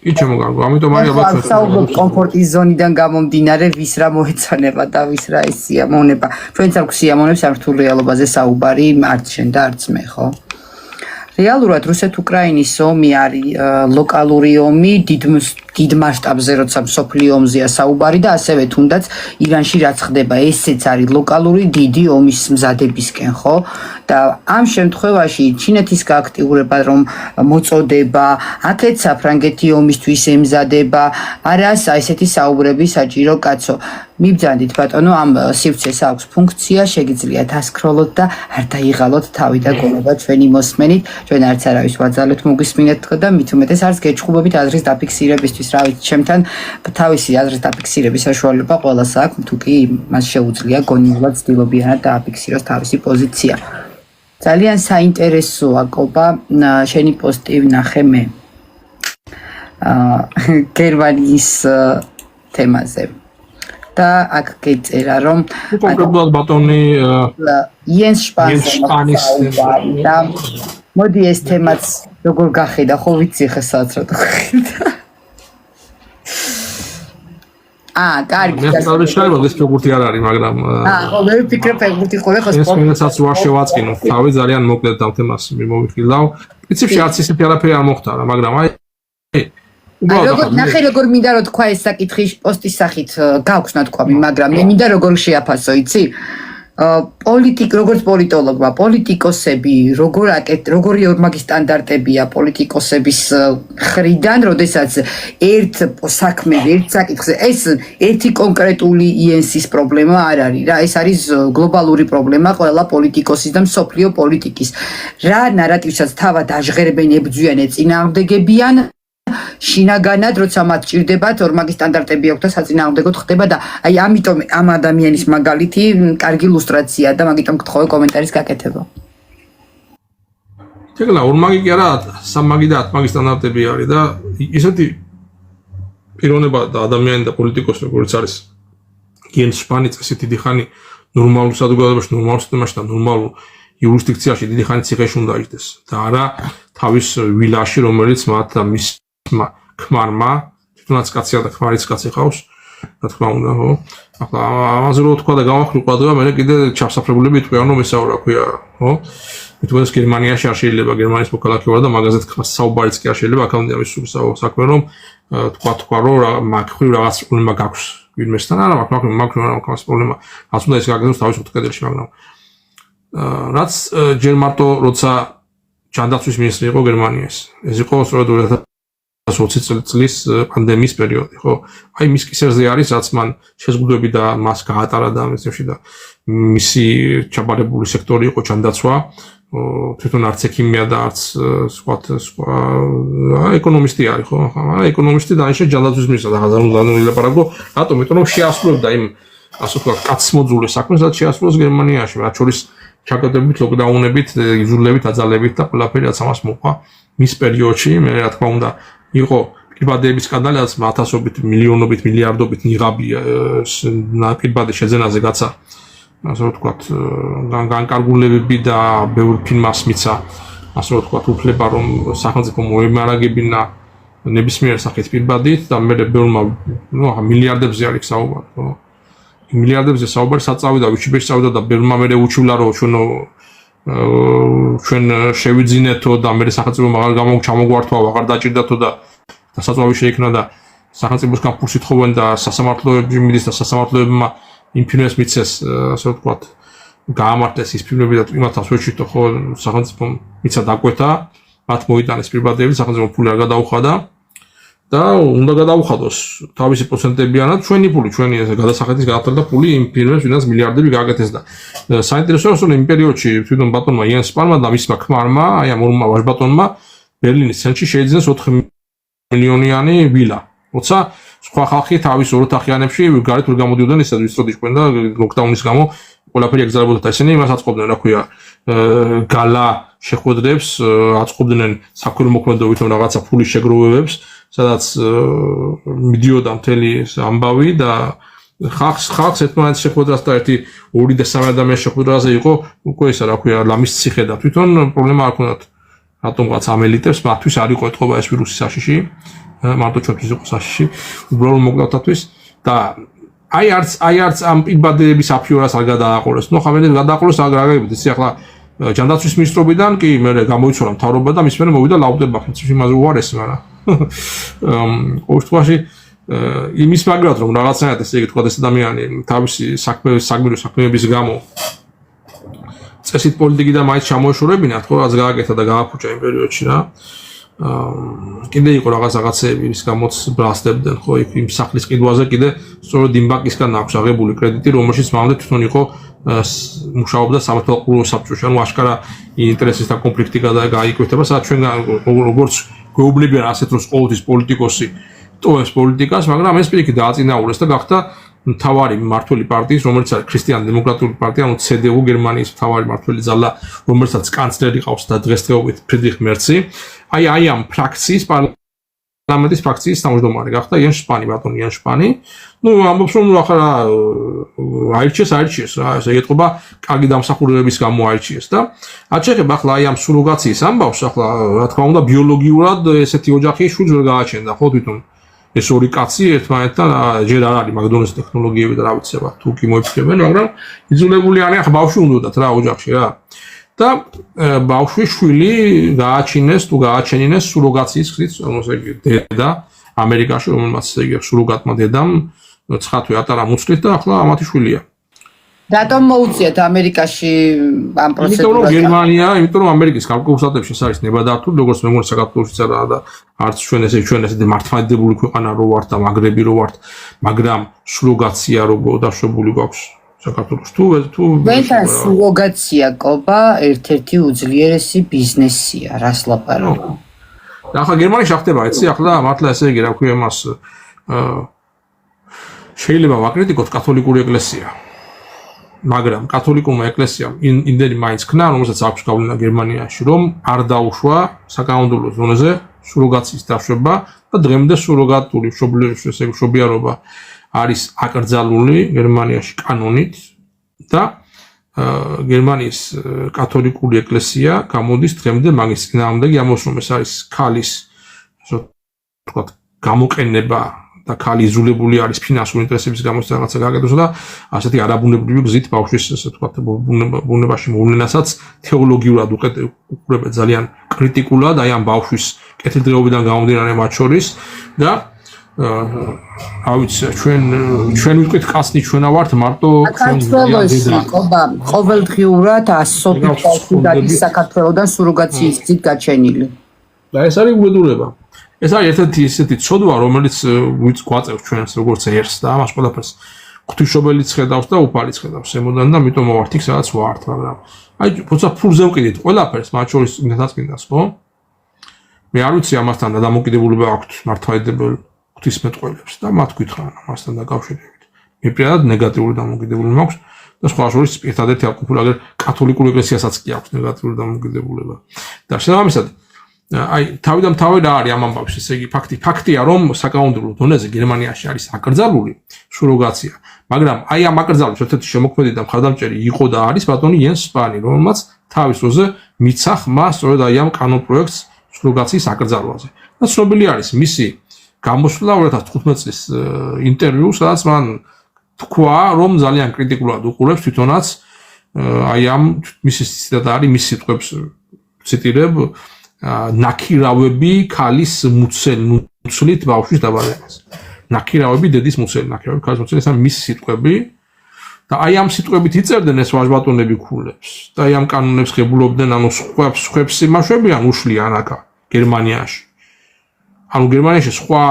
კი ჩემოგარგო ამიტომ არის ალბათ საუბრობ კომფორტის ზონიდან გამომდინარე ვის რა მოეცანება და ვის რა ის სიამოვნება ჩვენც აქვს სიამოვნებს ამ რთულ რეალობაზე საუბარი არც შენ და არც მე ხო რეალურად რუსეთ-უკრაინის ომი არის ლოკალური ომი დიდ მასშტაბზე როცა მსოფლიო ომზეა საუბარი და ასევე თუნდაც ირანში რაც ხდება ესეც არის ლოკალური დიდი ომის მზადებისკენ ხო და ამ შემთხვევაში ჩინეთის გააქტიურება რომ მოწოდება აქეთ საფრანგეთი ომისთვის ემზადება არას ესეთი საუბრები საჭირო კაცო მიბძანდით ბატონო ამ სივრცეს აქვს ფუნქცია შეგიძლიათ ასკროლოთ და არ დაიღალოთ თავი და გონება ჩვენი მოსმენით ჩვენ არც არავის ვაძალეთ მოგვისმინეთ და მით უმეტეს არც გეჩხუბებით აზრის დაფიქსირებისთვის რა ვიცი ჩემთან თავისი აზრის დაფიქსირების საშუალება ყველას აქვს თუ კი მას შეუძლია გონიულად ცდილობიანად დააფიქსიროს თავისი პოზიცია ძალიან საინტერესოა კობა შენი პოსტი ვნახე მე გერმანიის თემაზე და აქ გეწერა რომ კონკრეტულად ბატონი იენს შპანის და მოდი ეს თემაც როგორ გახედა ხო ვიცი ხე სადაც რა დახედა კარგი მე შეიძლება ეს ფეგურტი არ არის მაგრამ ხო მე ვფიქრობ ფეგურტი ხო ეხლა ეს მინასაც ვარ შევაწყინო თავი ძალიან მოკლედ ამ თემას მიმოვიხილავ პრინციპში არც ისეთი არაფერი არ მოხდა მაგრამ აი ნახე როგორ მინდა რომ თქვა ეს საკითხი პოსტის სახით გაქვს ნათქვამი მაგრამ მე მინდა როგორ შეაფასო იცი როგორც პოლიტოლოგმა პოლიტიკოსები როგორი ორმაგი სტანდარტებია პოლიტიკოსების ხრიდან როდესაც ერთ საქმე ერთ საკითხზე ეს ერთი კონკრეტული იენსის პრობლემა არ არის რა ეს არის გლობალური პრობლემა ყველა პოლიტიკოსის და მსოფლიო პოლიტიკის რა ნარატივსაც თავად აჟღერებენ ებრძვიან ეწინააღმდეგებიან შინაგანად როცა მათ ჭირდებათ ორმაგი სტანდარტები აქვს და საწინააღმდეგოდ ხდება და აი ამიტომ ამ ადამიანის მაგალითი კარგი ილუსტრაციაა და მაგიტომ გთხოვე კომენტარის გაკეთება. ეგლა ორმაგი კი არა, სამმაგი და ათმაგი სტანდარტები არის და ისეთი პიროვნება და ადამიანი და პოლიტიკოსი როგორც არის იენს შპანის ესეთი დიდი ხანი ნორმალურ საზოგადოებაში, ნორმალურ სისტემაში და ნორმალურ იურისდიქციაში დიდი ხანი ციხეში უნდა იჯდეს და არა თავის ვილაში რომელიც მათ და მის ქმარმა თვითონაც კაცია და ქმარიც კაცი ხავს რა თქმა უნდა ხო ახლა ამაზე რო თქვა და გამახვილყვა და მე კიდე ჩასაფრებულები თქვენ რომ ესა რა ქვია ხო თვითონაც გერმანიაში არ შეიძლება გერმანიის მოქალაქე ვარ და მაგაზეთ საუბარიც კი არ შეიძლება აქამდე ამის საქმე რომ თქვა რომ მაგხრივ რაღაც პრობლემა გაქვს ვინმესთან არა მაგხრივ პრობლემა რაც უნდა ეს გაგზავნოს თავის უთქედელში მაგრამ რაც ჯერ მარტო როცა ჯანდაცვის მინისტრი იყო გერმანიის. ეს იყო სწორედ 2020 წლის პანდემიის პერიოდი, ხო? აი მის კისერზე არის, რაც მან შეზღუდვები და მას გაატარა და ამისებში და მისი ჩაბარებული სექტორი იყო ჯანდაცვა. თვითონ არც ექიმია და არც სხვა ეკონომისტი არის, ხო? ეკონომისტი დაიშვა ჯანდაცვის მინისტრად, აღარ ვილაპარაკო, რატომ? იმიტომ რომ შეასრულებდა იმ ასე ვთქვათ, კაცმოძულე საქმეს, რაც შეასრულეს გერმანიაში, რაც შორის ჩაკეტებით, ლოკდაუნებით, იძულებით, აძალებით და ყველაფერი რაც ამას მოყვა მის პერიოდში, მე რა თქმა უნდა, იყო პირბადების სკანდალი, რაც ათასობით, მილიონობით, მილიარდობით ნიღაბი პირბადის შეძენაზე გაცა, ასე ვთქვათ, განკარგულებები და ბევრ ფილმას მიცა, ასე ვთქვათ, უფლება რომ სახელმწიფო მოემარაგებინა ნებისმიერ სახით პირბადით და მე ბევრმა, მილიარდებზე არის საუბარი, ხო? მილიარდებზე საუბარი საწავიდა, ვიჩიბეში წავიდა და ბევრმა მე უჩვლა რომ ჩვენ შევიძინეთო და მე სახელმწიფო აღარ ჩამოგვართვა, აღარ დაჭირდათო და საწავი შეიქმნა და სახელმწიფოსგან ფულს ითხოვენ და სასამართლოებში მიდის და სასამართლოებმა იმ ფილმებს მიცეს, ასე ვთქვათ, გაამართლეს ის ფილმები და იმათაც ვეჩვიდო, ხო, სახელმწიფომ მიცა დაკვეთა, მათ მოიტანეს პირბადები, სახელმწიფო ფული არ გადაუხადა და უნდა გადაუხადოს თავისი პროცენტებიანად ჩვენი ფული, ჩვენი ესე გადასახადის გადატრდა ფული იმ ფილმებს, ვინაც მილიარდები გააკეთეს და საინტერესოა რომ იმ პერიოდში თვითონ ბატონმა იან სპარმა და მისმა ქმარმა, აი ამ ორმა ვაჟბატონმა ბერლინის ცენტრში შეიძინეს 4 მილიონიანი ვილა. როცა სხვა ხალხი თავის ოროთახიანებში გარეთ ვერ გამოდიოდნენ, ისე ვისწროდ იყვნენ და ლოკდაუნის გამო ყველაფერი ეგზალებოდა და ისინი იმას აწყობდნენ, რა ქვია, გალა შეხვედრებს, აწყობდნენ საქვირმოქმედო ვითომ რაღაცა ფულის შეგროვებებს, სადაც მიდიოდა მთელი ამბავი და ხალხს ერთმანეთის შეხვედრას და 1-2 და 3 ადამიანის შეხვედრაზე იყო უკვე ისა რა ქვია, ლამის ციხე და თვითონ პრობლემა არ ქონდათ რატომღაც ამ ელიტებს, მათთვის არ იყო ეთყობა ეს ვირუსი საშიში, მარტო ჩვენთვის იყო საშიში, უბრალოდ მოკლავთათვის და აი არც ამ პირბადების აფიორას არ გადააყოლეს. ნუ ხამენე გადააყოლეს აგრაგებით, ისე ახლა ჯანდაცვის მინისტრობიდან კი მე გამოიცვალა მთავრობა და მის მერე მოვიდა ლაუდერბახი, იმაზე უარესი, მაგრამ ყოველ შემთხვევაში იმის მაგრად რომ რაღაცნაირად ესე იგი თქვა ეს ადამიანი თავისი საგმირო საქმეების გამო წესით პოლიტიკიდან მაინც ჩამოეშორებინათ, ხო, რაც გააკეთა და გააფუჭა იმ პერიოდში რა. კიდე იყო რაღაცეები, რის გამოც ბრალსდებდნენ, ხო, იმ სახლის ყიდვაზე კიდე სწორედ იმ ბანკისგან აქვს აღებული კრედიტი, რომელშიც მანამდე თვითონ იყო მუშაობდა სამართალყურო საბჭოში, ანუ აშკარა ინტერესის და კონფლიქტი გაიკვეთება, სადაც ჩვენ როგორც გვეუბნებიან ასეთ დროს ყოველთვის პოლიტიკოსი ტოვებს პოლიტიკას, მაგრამ ეს პირიქით დააწინაურეს და გახდა მთავარი მმართველი პარტიის, რომელიც არის ქრისტიან-დემოკრატიული პარტია, ანუ CDU გერმანიის მთავარი მმართველი ძალა, რომელსაც კანცლერი ყავს და დღესდღეობით ფრიდრიხ მერცი. აი ამ ფრაქციის პარლამენტის ფრაქციის თავმჯდომარე გახდა იან შპანი, ბატონი იან შპანი. ნუ ამბობს რომ ახლა აირჩიეს რა, ესე ეთყობა კარგი დამსახურებების გამო აირჩიეს და აჩეხება ახლა აი ამ სუროგაციის ამბავს, ახლა რა თქმა უნდა ბიოლოგიურად ესეთი ოჯახი შვილს ვერ გააჩენდა, ხო თვითონ ეს ორი კაცი ერთმანეთთან ჯერ არ არის მაგდონალდის ტექნოლოგიები და რა ვიცი აბა თუ კი მოიფიქრებენ, მაგრამ იძულებული არიან ახლა ბავშვი უნდათ რა ოჯახში რა. და ბავშვის შვილი გააჩინეს თუ გააჩენინეს სუროგაციის ხსით, ესე იგი დედა ამერიკაში, რომელმაც ესე იგი სუროგატმა დედამ ცხათვე ატარა მუცლით და ახლა ამათი შვილია. რატომ მოუწიათ ამერიკაში ამ პროცედურას? იმიტომ რომ გერმანია, იმიტომ რომ ამერიკის კალკულსატებში ეს არის ნებადართული, როგორც მე მგონი საქართველოშიც და არც ჩვენ ესეთი მართლმადიდებელი ქვეყანა რო ვართ და მაგრები რო ვართ, მაგრამ სუროგაცია რო დაშვებული გვაქვს საქართველოს თუ ვენთან სუროგაცია ყობა ერთ-ერთი უძლიერესი ბიზნესია, რას ლაპარაკობ. ახლა გერმანიაში ხდება, იცი, ახლა მართლა ესე იგი რა ქვია მას შეიძლება ვაკრიტიკოთ კათოლიკური ეკლესია. მაგრამ კათოლიკურმა ეკლესიამ იმდენი მაინც ქნა, რომელსაც აქვს გავლენა გერმანიაში, რომ არ დაუშვა საკანონმდებლო ზონაზე სუროგაციის დაშვება და დღემდე სუროგატული მშობიარობა არის აკრძალული გერმანიაში კანონით და გერმანიის კათოლიკური ეკლესია გამოდის დღემდე მაგის წინააღმდეგ ამბობს, რომ ეს არის ქალის ასე ვთქვათ გამოყენება და ქალი იზოლებული არის ფინანსური ინტერესების გამო რაღაცა გააკეთოს და ასეთი არაბუნებრივი გზით ბავშვის ასე ვთქვათ ბუნებაში მოვლენასაც თეოლოგიურად უყურებენ ძალიან კრიტიკულად აი ამ ბავშვის კეთილდღეობიდან გამომდინარე მათ შორის და ავიც ჩვენ ვიტყვით კაცნი ჩვენა ვართ მარტო საქართველოში ყოველდღიურად ასობით კაცი გადის საქართველოდან სუროგაციის გზით გაჩენილი. და ეს არის უბედურება. ეს არის ერთ-ერთი ისეთი ცოდვა, რომელიც გვაწევს ჩვენს როგორც ერს და ამას ყველაფერს ღვთისმშობელიც ხედავს და უფალიც ხედავს ემოდან და მიტომ ვართ იქ სადაც ვართ, მაგრამ აი როცა ფულზე ვყიდით ყველაფერს, მათ შორის წინასწინდას, ხო? მე არ ვიცი ამასთან და დამოკიდებულება აქვთ მართლმადიდებელ ღვთისმეტყველებს და მათ გითხრან ამასთან დაკავშირებით. მე პირადად ნეგატიური დამოკიდებულება მაქვს და სხვა შორის ერთადერთი აკუპული აგერ კათოლიკურ ეკლესიასაც კი აქვს ნეგატიური დამოკიდებულება. და შესაბამისად აი თავიდან თავი რა არის ამ ამბავს, ესე იგი ფაქტია რომ საკანონმდებლო დონეზე გერმანიაში არის აკრძალული სუროგაცია, მაგრამ აი ამ აკრძალვის ერთ-ერთი შემოქმედი და მხარდამჭერი იყო და არის ბატონი იენს სპანი, რომელმაც თავის დროზე მიცა ხმა სწორედ აი ამ კანონპროექტს სუროგაციის აკრძალვაზე. და ცნობილი არის მისი გამოსვლა 2015 წლის ინტერვიუ, სადაც მან თქვა, რომ ძალიან კრიტიკულად უყურებს თვითონაც აი ამ მისი ციტატა არის მის სიტყვებს ციტირებ ნაქირავები ქალის მუცლით ბავშვის დაბადებას. ნაქირავები დედის მუცელი, ნაქირავები ქალის მუცელი, ეს არის მის სიტყვები და აი ამ სიტყვებით იწერდნენ ეს ვაჟბატონები ქულებს და აი ამ კანონებს ღებულობდნენ, ანუ სხვებს იმაშვებიან უშლიან აქა გერმანიაში. ანუ გერმანიაში სხვა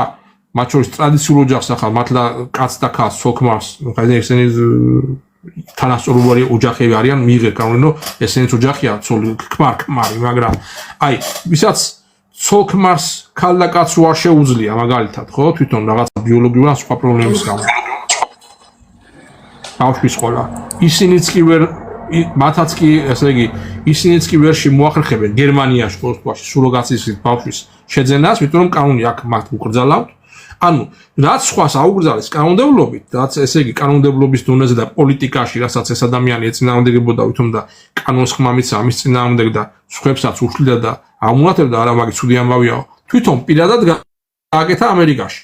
მათ შორის ტრადიციულ ოჯახს ახლა მართლა კაც და ქალს სოქმარს, ხაიზე ესენი თანასწორული ოჯახები არიან მიიღე კანონი, რომ ესენიც ოჯახია, ქმარი, მაგრამ აი, ვისაც სოქმარს ქალ და კაცს არ შეუძლია მაგალითად, ხო, თვითონ რაღაცა ბიოლოგიურად სხვა პრობლემის გამო. ბავშვის ყოლა. ისინიც კი ვერ მათაც კი, ესე იგი, ისინიც კი ვერ შემოახერხებენ გერმანიაში ყოველთვის სუროგაციის ბავშვის შეძენას, იმიტომ რომ კანონი აქ მათ უკრძალავთ. ანუ რაც სხვას აუგრძალეს კანონმდებლობით, რაც ესე იგი კანონმდებლობის დონეზე და პოლიტიკაში, რასაც ეს ადამიანი ეწინააღმდეგებოდა ვითომ და კანონს ხმა მიცა ამის წინააღმდეგ და სხვებსაც უშლიდა და აუმონატრებდა, არა მაგის ცუდი ამბავიაო, თვითონ პირადად გააკეთა ამერიკაში.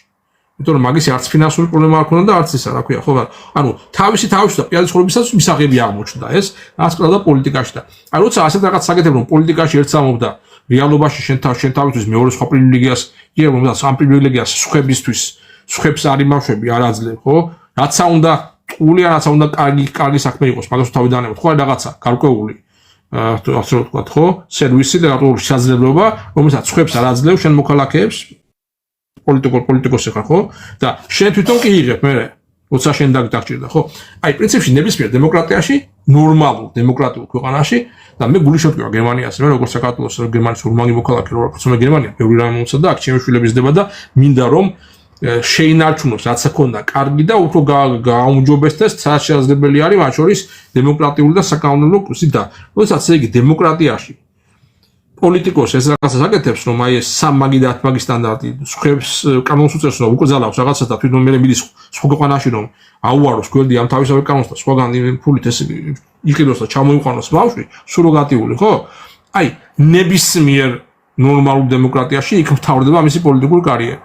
იმიტომ რომ მაგის არც ფინანსური პრობლემა არ ქონდა და არც ისა, რა ქვია, ხო, ანუ თავისი და პირადი ცხოვრებისას მისაღები აღმოჩნდა ეს, რაც კვლავ პოლიტიკაში და აი როცა ასეთ რაღაც საკეთებ რომ პოლიტიკაში ერთსამობ და რეალობაში შენ თავისთვის მეორე სხვა პრივილეგიას იღებ, რომელსაც ამ პრივილეგიას სხვებს არ იმავშვები, არ აძლევ, ხო? რაცა უნდა ტყული, რაცა უნდა კარგი საქმე იყოს, მაგას თავიდან ამბობ, ხო, რაღაცა გარკვეული ასე რომ ვთქვათ, ხო? სერვისი და გარკვეული შესაძლებლობა, რომელსაც სხვებს არ აძლევ შენ მოქალაქეებს პოლიტიკოსი ხარ, ხო? და შენ თვითონ კი იღებ მე როცა შენ დაგჭირდა, ხო? აი, პრინციპში ნებისმიერ დემოკრატიაში, ნორმალურ დემოკრატიულ ქვეყანაში და მე გული შევტკივა გერმანიას, მე როგორც საქართველოს გერმანიის ორმაგი მოქალაქე როგორც მე გერმანია, ბევრი რამე მომცა და აქ ჩემი შვილები ზრდება და მინდა რომ შეინარჩუნოს რაც აქონდა კარგი და უფრო გააუმჯობესდეს, რაც შესაძლებელი არის მათ შორის დემოკრატიული და საკანონმდებლო კურსი და როდესაც ესე იგი დემოკრატიაში პოლიტიკოს ეს რაღაცას აკეთებს, რომ აი ეს 3 მაგი და 10 მაგი სტანდარტი სხვებს კანონს უწევს, რომ უკრძალავს რაღაცას და თვითონ მე მიდის სხვა ქვეყანაში რომ აუაროს გვერდი ამ თავისავე კანონს და სხვაგან ფულით ეს იყიდოს და ჩამოიყვანოს ბავშვი, სუროგატიული, ხო? აი, ნებისმიერ ნორმალურ დემოკრატიაში იქ მთავრდება მისი პოლიტიკური კარიერა.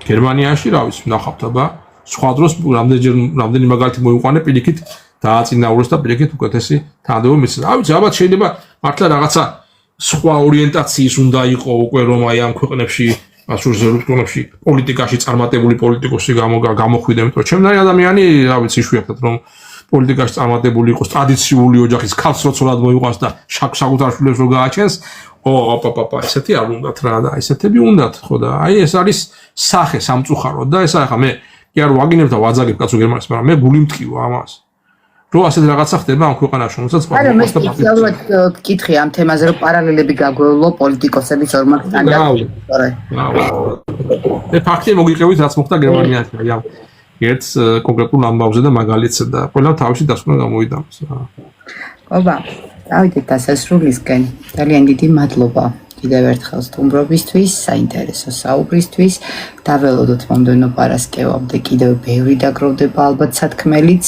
გერმანიაში, რა ვიცი, ნახავთ აბა, სხვა დროს რამდენი მაგალითი მოიყვანე პირიქით დააწინაურეს და პირიქით უკეთესი თანამდებობა მისცა. რა ვიცი, აბა შეიძლება მართლა რაღაცა სხვა ორიენტაციის უნდა იყო უკვე რომ აი ამ ქვეყნებში ასურზერუთხონებში პოლიტიკაში წარმატებული პოლიტიკოსი გამოხვიდა, იმიტომ რომ ჩემნაირი ადამიანი, რა ვიცი, იშვიათად რომ პოლიტიკაში წარმატებული იყოს, ტრადიციული ოჯახის ქალს როცულად მოიყვანს და საკუთარ შვილებს რო გააჩენს, ესეთი არ უნდათ რა და ესეთები უნდათ, ხო და აი ეს არის სახე სამწუხაროდ და ეს ახლა მე კი არ ვაგინებ და ვაძაგებ კაცო გერმანიაში, მაგრამ მე გული მткиვა ამას. რო ასეთ რაღაცა ხდება ამ ქვეყანაში, რომელსაც პარლამენტს და პარლამენტს კითხი ამ თემაზე, რომ პარალელები გაგვევლო პოლიტიკოსების ორმაგ სტანდარტებში. მე ფაქტი მოგიყევით, რაც მოხდა გერმანიაში, აი ამ ერთს კონკრეტულ ამბავზე და მაგალითს და ყველა თავისი დასკვნა გამოვიდამს. ობა, დავიდეთ დასასრულისკენ. ძალიან დიდი მადლობა კიდევ ერთხელ სტუმრობისთვის, საინტერესო საუბრისთვის. დაველოდოთ მომდევნო პარასკევამდე კიდევ ბევრი დაგროვდება ალბათ სათქმელიც.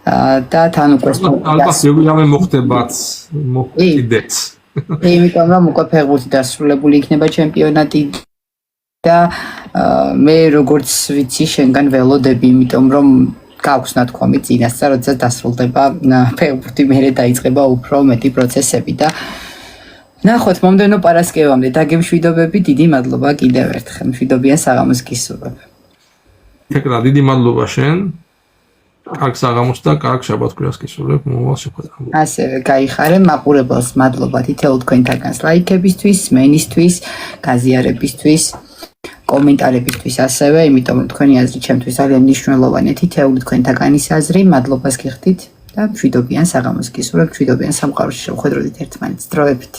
და თან უკვე ალბათ რეგულარულად მოხდებაც კიდეც. იმიტომ რომ უკვე ფეხბურთი დასრულებული იქნება ჩემპიონატი და მე როგორც ვიცი შენგან ველოდები, იმიტომ რომ გაქვს ნათქვამი წინასწარ, როდესაც დასრულდება ფეხბურთი, მერე დაიწყება უფრო მეტი პროცესები და ნახოთ მომდენო პარასკევამდე დაგემშვიდობები, დიდი მადლობა კიდევ ერთხელ. მშვიდობიან საღამოს გისურვებ. ეკრა დიდი მადლობა შენ. კარგ საღამოს და კარგ შაბათ-კვირას გისურვებ. მომავალ შეხვედრამდე. ასევე გაიხარე მაყურებელს მადლობა თითოეულ თქვენთაგანს ლაიქებისთვის, სმენისთვის, გაზიარებისთვის, კომენტარებისთვის ასევე, იმიტომ რომ თქვენი აზრი ჩემთვის ძალიან მნიშვნელოვანია. თითოეული თქვენთაგანის აზრი, მადლობას გიხდით და მშვიდობიან საღამოს გისურვებ, მშვიდობიან სამყაროში შევხვედროდით ერთმანეთს. დროებით.